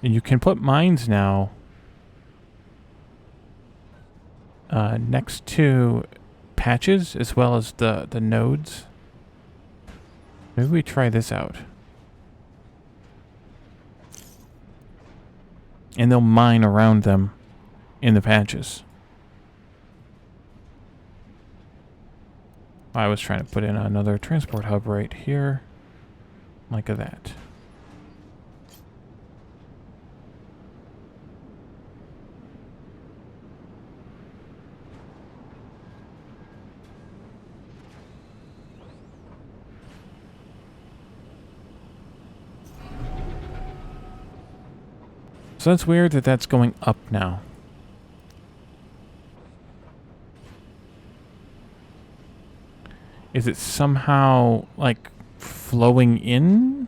And you can put mines now next to patches as well as the nodes. Maybe we try this out. And they'll mine around them in the patches. I was trying to put in another transport hub right here. Like that. So that's weird that that's going up now. Is it somehow, like, flowing in?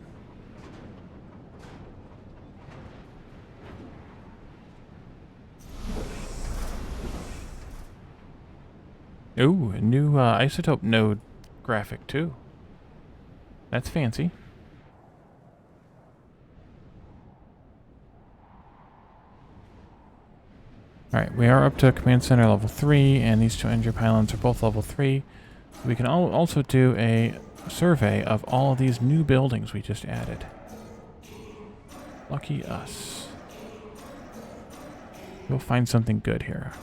Ooh, a new isotope node graphic, too. That's fancy. Alright, we are up to Command Center level 3, and these two engine pylons are both level 3. So we can also do a survey of all of these new buildings we just added. Lucky us. We'll find something good here.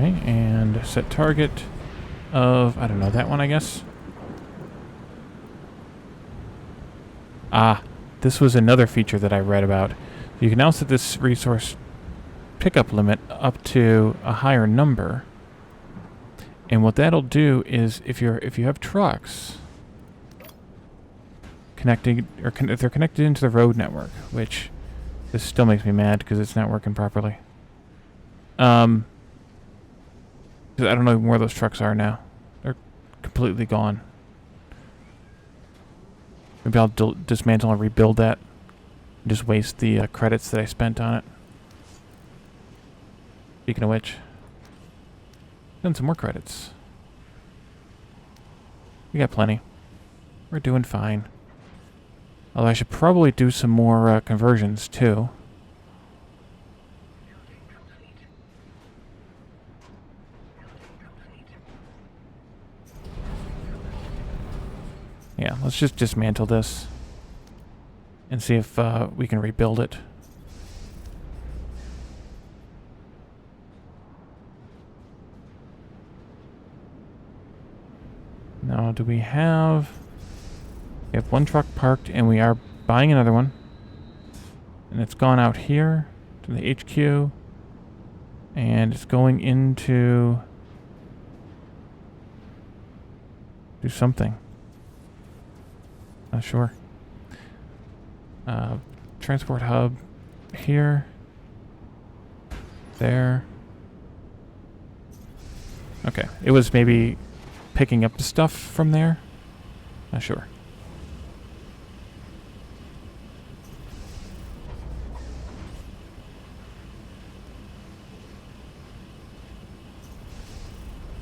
Okay, and set target of, I don't know, that one, I guess. Ah, this was another feature that I read about. You can now set this resource pickup limit up to a higher number. And what that'll do is if you have trucks connecting, or if they're connected into the road network, which this still makes me mad because it's not working properly. I don't know where those trucks are now. They're completely gone. Maybe I'll dismantle and rebuild that. And just waste the credits that I spent on it. Speaking of which, done some more credits. We got plenty. We're doing fine. Although I should probably do some more conversions too.
Building complete. Building complete.
Yeah, let's just dismantle this and see if we can rebuild it. Now, do we have... We have one truck parked, and we are buying another one. And it's gone out here to the HQ. And it's going into... do something. Not sure. Transport hub here. There. Okay. It was maybe picking up the stuff from there. Not sure.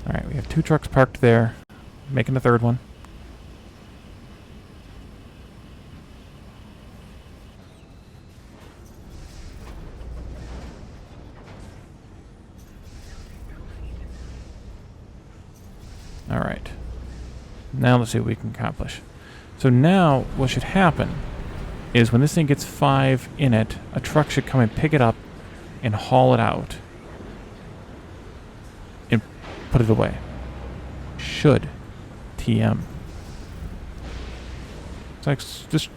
Alright, we have 2 trucks parked there. Making a third one. Alright. Now let's see what we can accomplish. So now what should happen is when this thing gets 5 in it, a truck should come and pick it up and haul it out. And put it away. Should. TM. It's like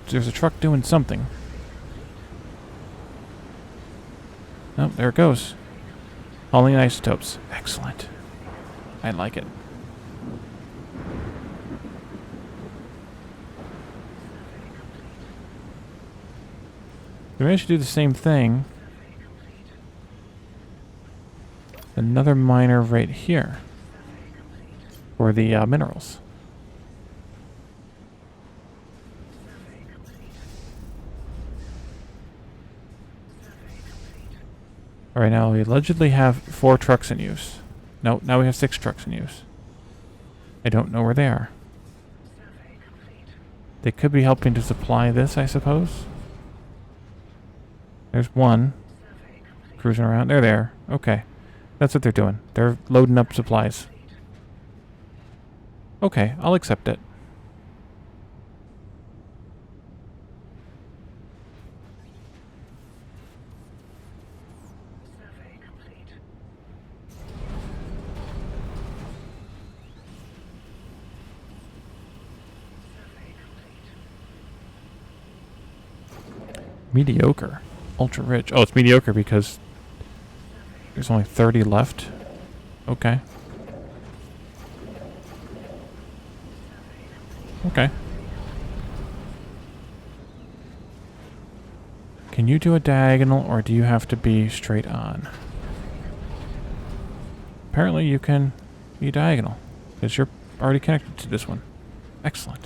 there's a truck doing something. Oh, there it goes. Hauling isotopes. Excellent. I like it. We managed to do the same thing. Another miner right here. For the minerals. Alright, now we allegedly have 4 trucks in use. No, now we have 6 trucks in use. I don't know where they are. They could be helping to supply this, I suppose. There's one. Cruising around. They're there. Okay. That's what they're doing. They're loading up supplies. Okay, I'll accept it.
Survey complete. Survey complete.
Mediocre. Ultra rich. Oh, it's mediocre because there's only 30 left. Okay. Okay. Can you do a diagonal or do you have to be straight on? Apparently you can be diagonal because you're already connected to this one. Excellent.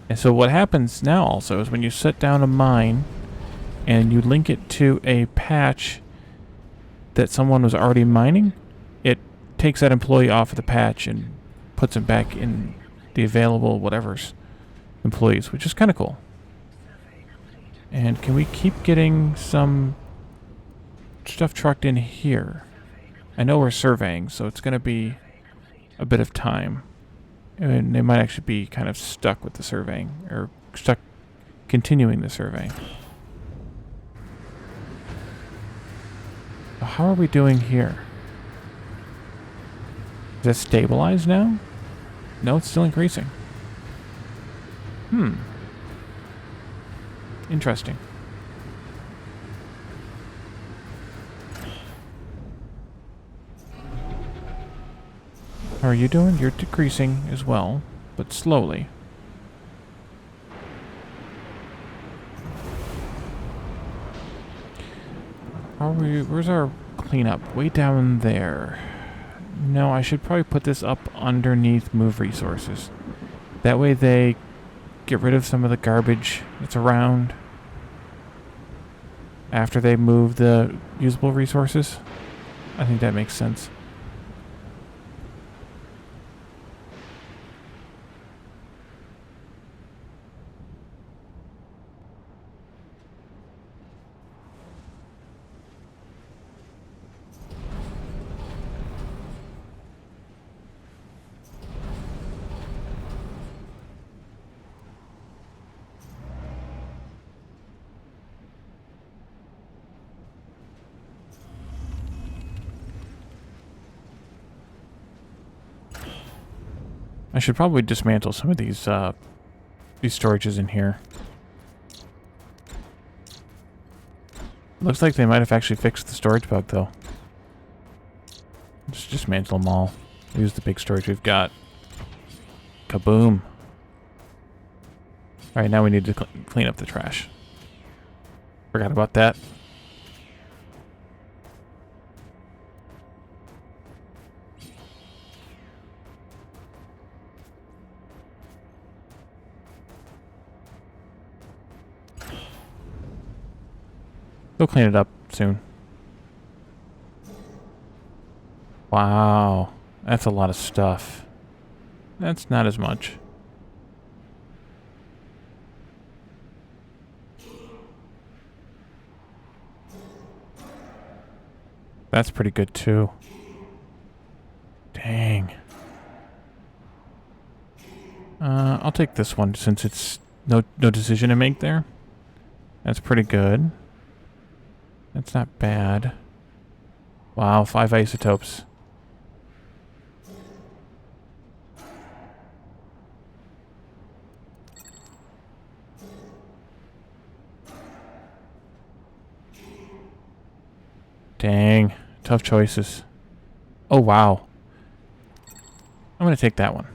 And so what happens now also is when you set down a mine and you link it to a patch that someone was already mining, it takes that employee off of the patch and puts him back in the available whatever's employees, which is kind of cool. And can we keep getting some stuff trucked in here? I know we're surveying, so it's going to be a bit of time. And they might actually be kind of stuck with the surveying, or stuck continuing the surveying. How are we doing here? Is that stabilized now? No, it's still increasing. Interesting. How are you doing? You're decreasing as well, but slowly. How are we? Where's our cleanup? Way down there. No, I should probably put this up underneath move resources. That way they get rid of some of the garbage that's around after they move the usable resources. I think that makes sense. I should probably dismantle some of these storages in here. Looks like they might have actually fixed the storage bug, though. Just dismantle them all. Use the big storage we've got. Kaboom. Alright, now we need to clean up the trash. Forgot about that. They'll clean it up soon. Wow. That's a lot of stuff. That's not as much. That's pretty good too. Dang. I'll take this one since it's no decision to make there. That's pretty good. That's not bad. Wow, 5 isotopes. Dang, tough choices. Oh, wow. I'm going to take that one.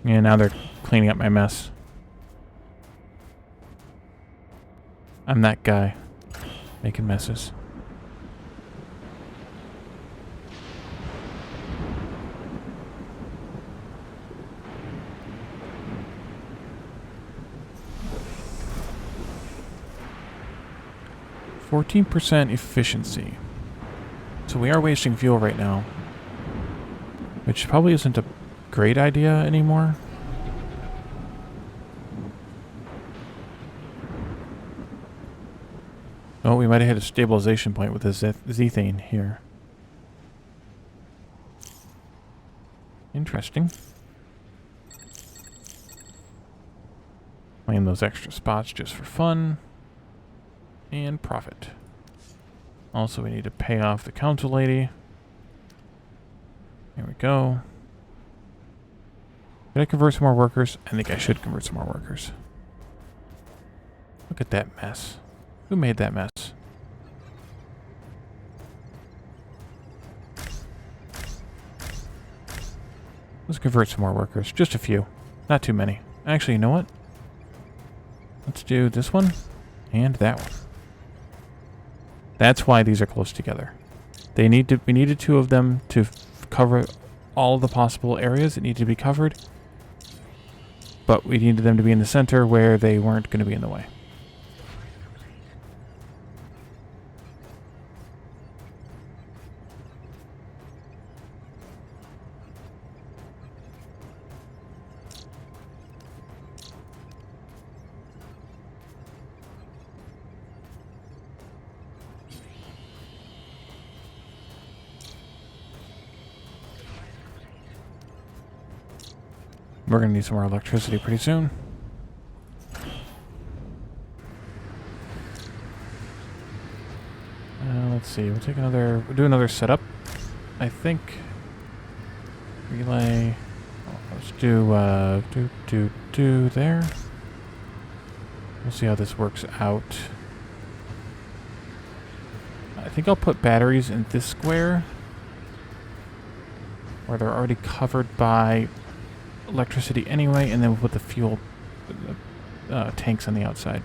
Yeah, now they're cleaning up my mess. I'm that guy. Making messes. %, efficiency. So we are wasting fuel right now. Which probably isn't a great idea anymore. Oh, we might have hit a stabilization point with this zethane here. Interesting. Claim those extra spots just for fun. And profit. Also, we need to pay off the council lady. There we go. Did I convert some more workers? I think I should convert some more workers. Look at that mess. Who made that mess? Let's convert some more workers. Just a few. Not too many. Actually, you know what? Let's do this one and that one. That's why these are close together. We needed 2 of them to cover all the possible areas that need to be covered. But we needed them to be in the center where they weren't going to be in the way. We're going to need some more electricity pretty soon. Let's see. We'll do another setup. I think. Relay. Let's do there. We'll see how this works out. I think I'll put batteries in this square where they're already covered by electricity anyway, and then we'll put the fuel tanks on the outside.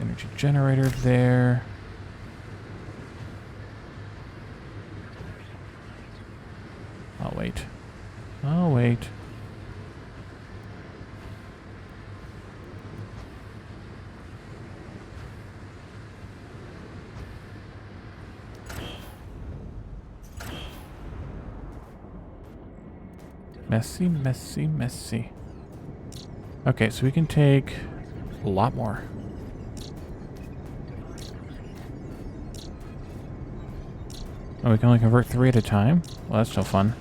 Energy generator there. I'll wait. Messy, messy, messy. Okay, so we can take a lot more. Oh, we can only convert 3 at a time? Well, that's no fun.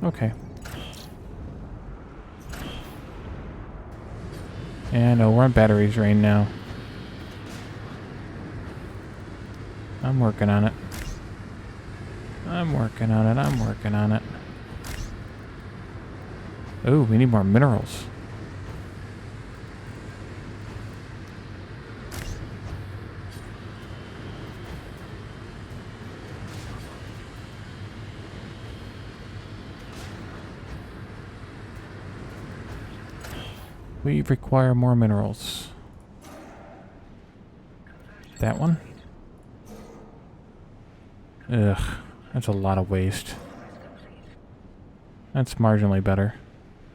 Okay. And we're on battery drain now. I'm working on it. I'm working on it. I'm working on it. Ooh, we need more minerals. We require more minerals. That one? Ugh, that's a lot of waste. That's marginally better.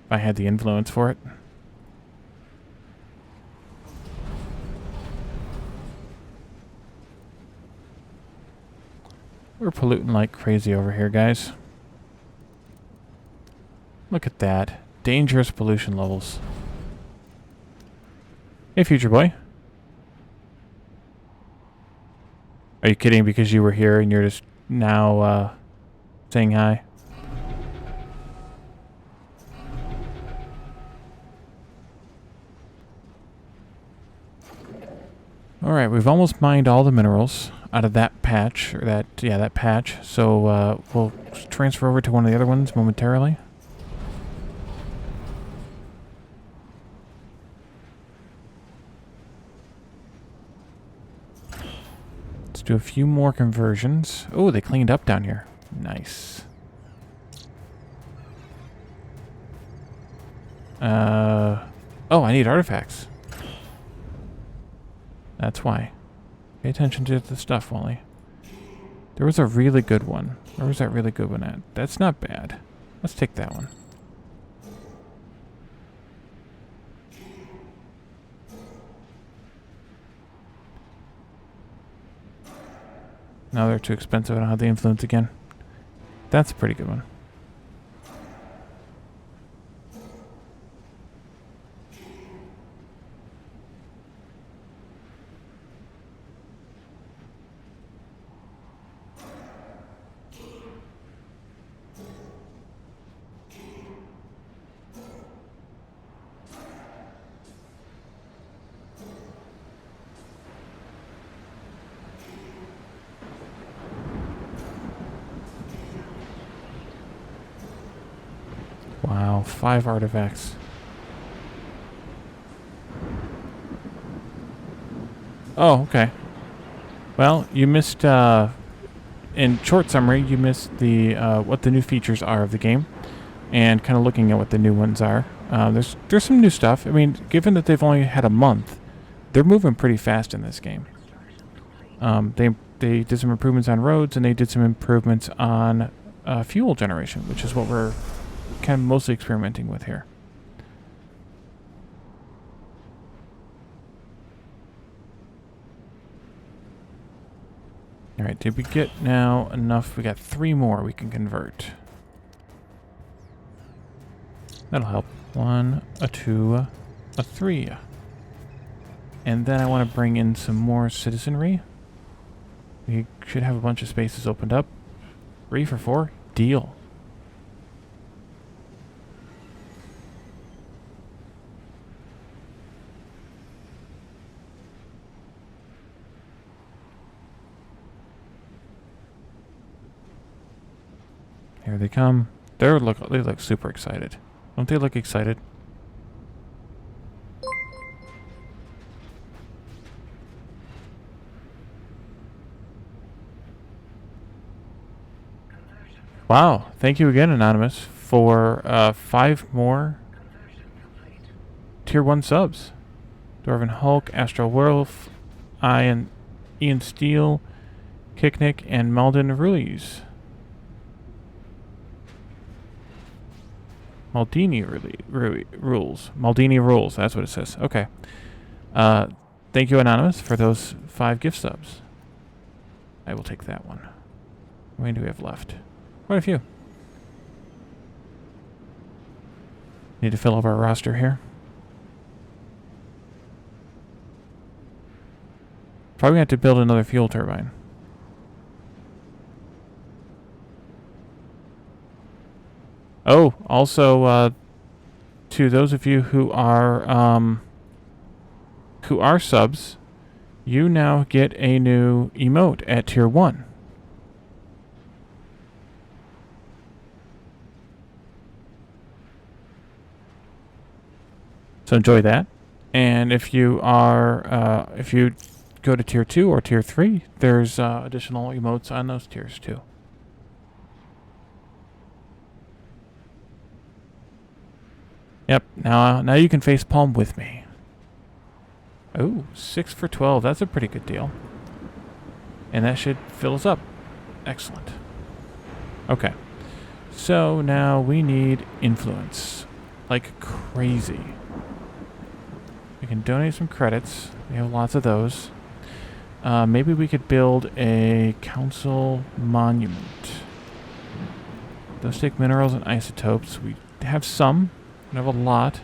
If I had the influence for it. We're polluting like crazy over here, guys. Look at that. Dangerous pollution levels. Hey, future boy. Are you kidding because you were here and you're just now saying hi? Alright, we've almost mined all the minerals out of that patch, or that patch. So we'll transfer over to one of the other ones momentarily. Let's do a few more conversions. Oh, they cleaned up down here. Nice. Oh, I need artifacts. That's why. Pay attention to the stuff, Wally. There was a really good one. Where was that really good one at? That's not bad. Let's take that one. No, they're too expensive. I don't have the influence again. That's a pretty good one. Wow, 5 artifacts. Oh, okay. Well, you missed, in short summary, you missed the what the new features are of the game, and kind of looking at what the new ones are. There's some new stuff. I mean, given that they've only had a month, they're moving pretty fast in this game. They did some improvements on roads, and they did some improvements on fuel generation, which is what we're kind of mostly experimenting with here. Alright, did we get now enough? We got 3 more we can convert. That'll help. 1, a 2, a 3. And then I want to bring in some more citizenry. We should have a bunch of spaces opened up. 3 for 4. Deal. Here they come. They look super excited. Don't they look excited? Wow. Thank you again, Anonymous, for 5 more Tier 1 subs. Dwarven Hulk, Astral Wolf, Ian Steele, Kicknick, and Malden Ruiz. Maldini rules. Maldini rules. That's what it says. Okay. Thank you, Anonymous, for those 5 gift subs. I will take that one. How many do we have left? Quite a few. Need to fill up our roster here. Probably have to build another fuel turbine. Oh, also, to those of you who are subs, you now get a new emote at tier 1. So enjoy that. And if you are, if you go to tier 2 or tier 3, there's additional emotes on those tiers too. Yep, now you can face palm with me. Oh, 6 for 12. That's a pretty good deal. And that should fill us up. Excellent. Okay. So now we need influence. Like crazy. We can donate some credits. We have lots of those. Maybe we could build a council monument. Those take minerals and isotopes. We have some. We have a lot.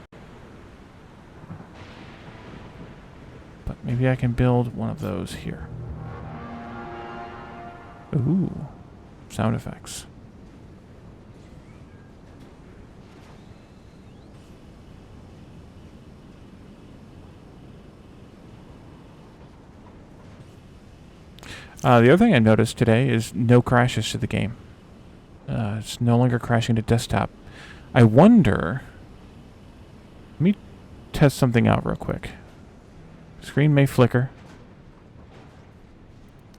But maybe I can build one of those here. Ooh. Sound effects. The other thing I noticed today is no crashes to the game. It's no longer crashing to desktop. I wonder... Let me test something out real quick. Screen may flicker.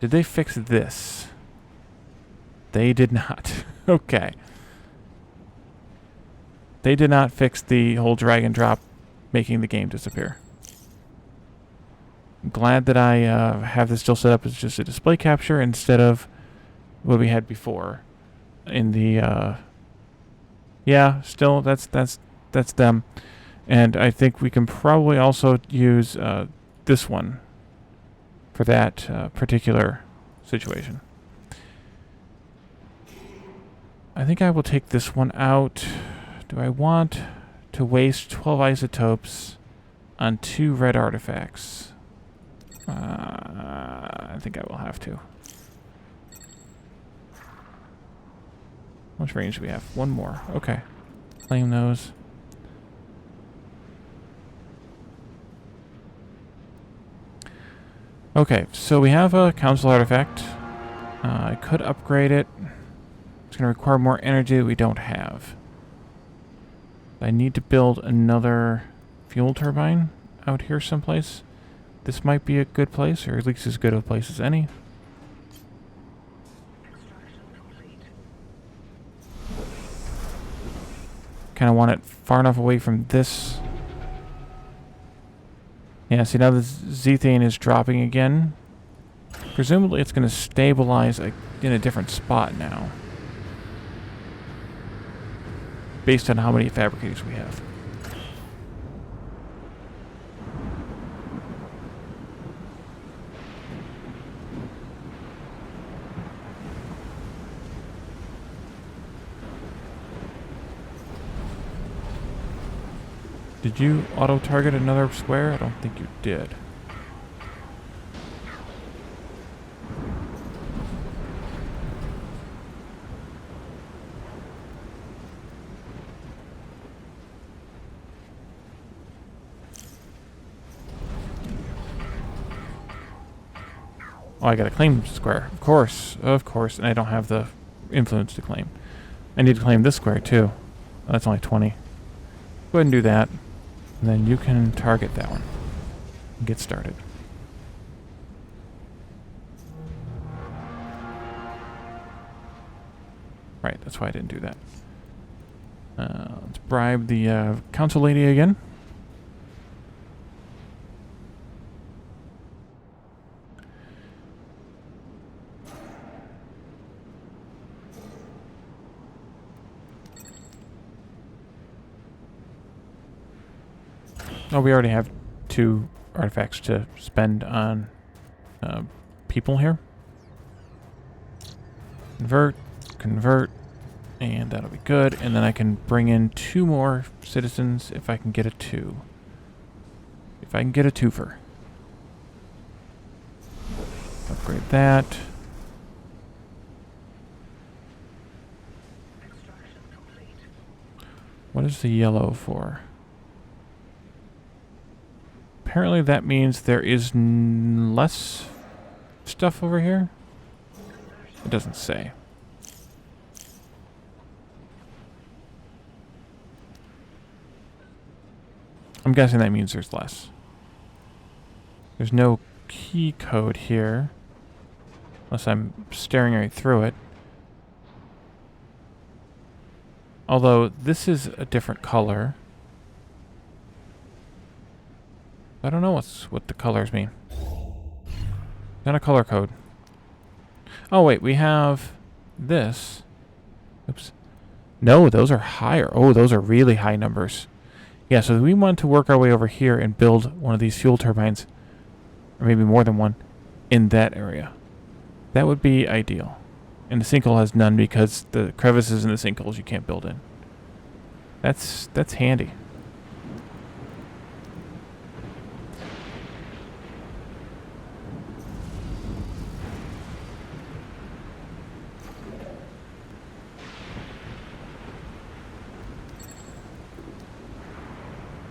Did they fix this? They did not. Okay. They did not fix the whole drag and drop making the game disappear. I'm glad that I have this still set up as just a display capture instead of what we had before in the yeah, still that's them. And I think we can probably also use this one for that particular situation. I think I will take this one out. Do I want to waste 12 isotopes on 2 red artifacts? I think I will have to. How much range do we have? 1 more. Okay. Claim those. Okay, so we have a council artifact. I could upgrade it. It's going to require more energy that we don't have. I need to build another fuel turbine out here someplace. This might be a good place, or at least as good a place as any.
Construction complete.
Kind of want it far enough away from this. Yeah, see now the zethane is dropping again. Presumably it's going to stabilize in a different spot now. Based on how many fabricators we have. Did you auto-target another square? I don't think you did. Oh, I gotta claim square. Of course, and I don't have the influence to claim. I need to claim this square too. Oh, that's only 20. Go ahead and do that. And then you can target that one. And get started. Right, that's why I didn't do that. Let's bribe the council lady again. Oh, we already have 2 artifacts to spend on people here. Convert, and that'll be good. And then I can bring in 2 more citizens if I can get a 2. If I can get a twofer. upgrade that.
Extraction complete.
What is the yellow for? Apparently that means there is less stuff over here. It doesn't say. I'm guessing that means there's less. There's no key code here. Unless I'm staring right through it. Although this is a different color. I don't know what the colors mean. Not a color code. Oh wait, we have this. Oops. No, those are higher. Oh, those are really high numbers. Yeah, so we want to work our way over here and build one of these fuel turbines, or maybe more than one, in that area. That would be ideal. And the sinkhole has none because the crevices in the sinkholes you can't build in. That's handy.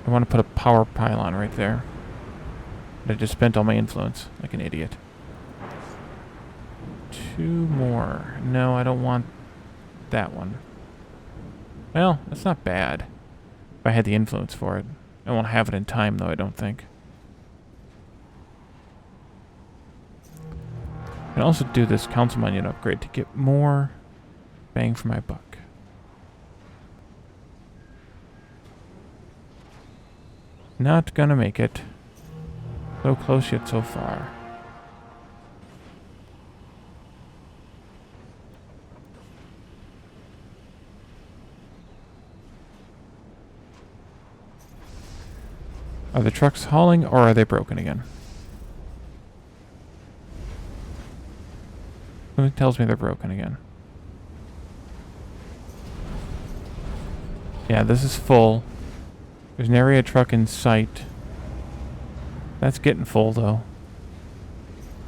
I want to put a power pylon right there. But I just spent all my influence like an idiot. 2 more. No, I don't want that one. Well, that's not bad. If I had the influence for it. I won't have it in time, though, I don't think. I can also do this council monument upgrade to get more bang for my buck. Not gonna make it. So close yet so far. Are the trucks hauling or are they broken again? Something tells me they're broken again. Yeah, this is full. There's an area truck in sight. That's getting full though.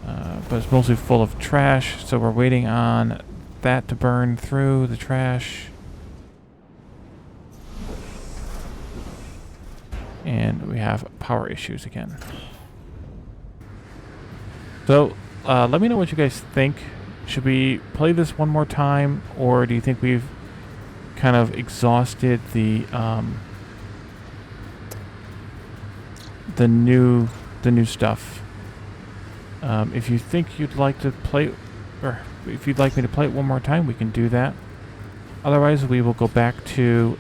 But it's mostly full of trash, so we're waiting on that to burn through the trash. And we have power issues again. So, let me know what you guys think. Should we play this one more time, or do you think we've kind of exhausted the new stuff? If you think you'd like to play, or if you'd like me to play it one more time, we can do that. Otherwise, we will go back to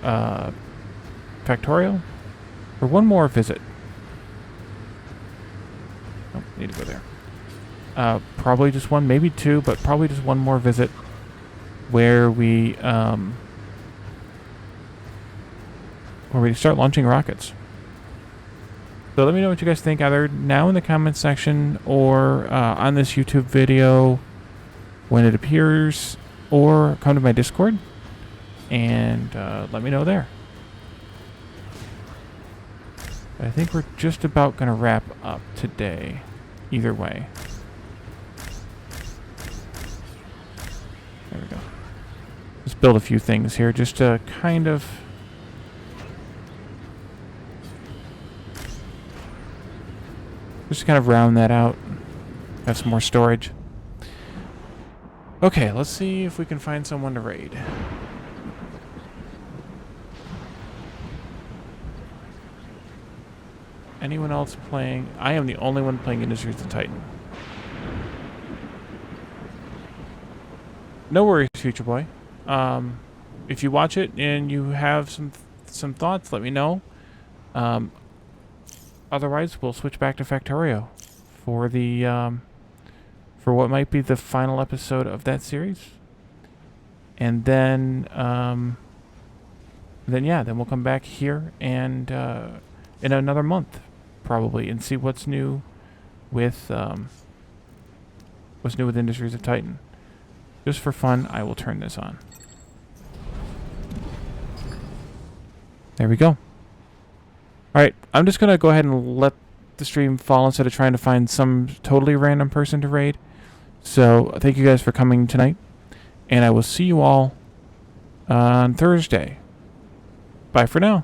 Factorio for one more visit. Oh, need to go there. Probably just one, maybe two, but probably just one more visit where we start launching rockets. So let me know what you guys think, either now in the comments section or on this YouTube video when it appears, or come to my Discord and let me know there. I think we're just about going to wrap up today, either way. There we go. Let's build a few things here just to kind of... just to kind of round that out. Have some more storage. Okay, let's see if we can find someone to raid. Anyone else playing? I am the only one playing Industries of Titan. No worries, Future Boy. If you watch it and you have some thoughts, let me know. Otherwise, we'll switch back to Factorio for the for what might be the final episode of that series, and then we'll come back here and in another month probably and see what's new with Industries of Titan. Just for fun, I will turn this on. There we go. Alright, I'm just going to go ahead and let the stream fall instead of trying to find some totally random person to raid. So thank you guys for coming tonight, and I will see you all on Thursday. Bye for now.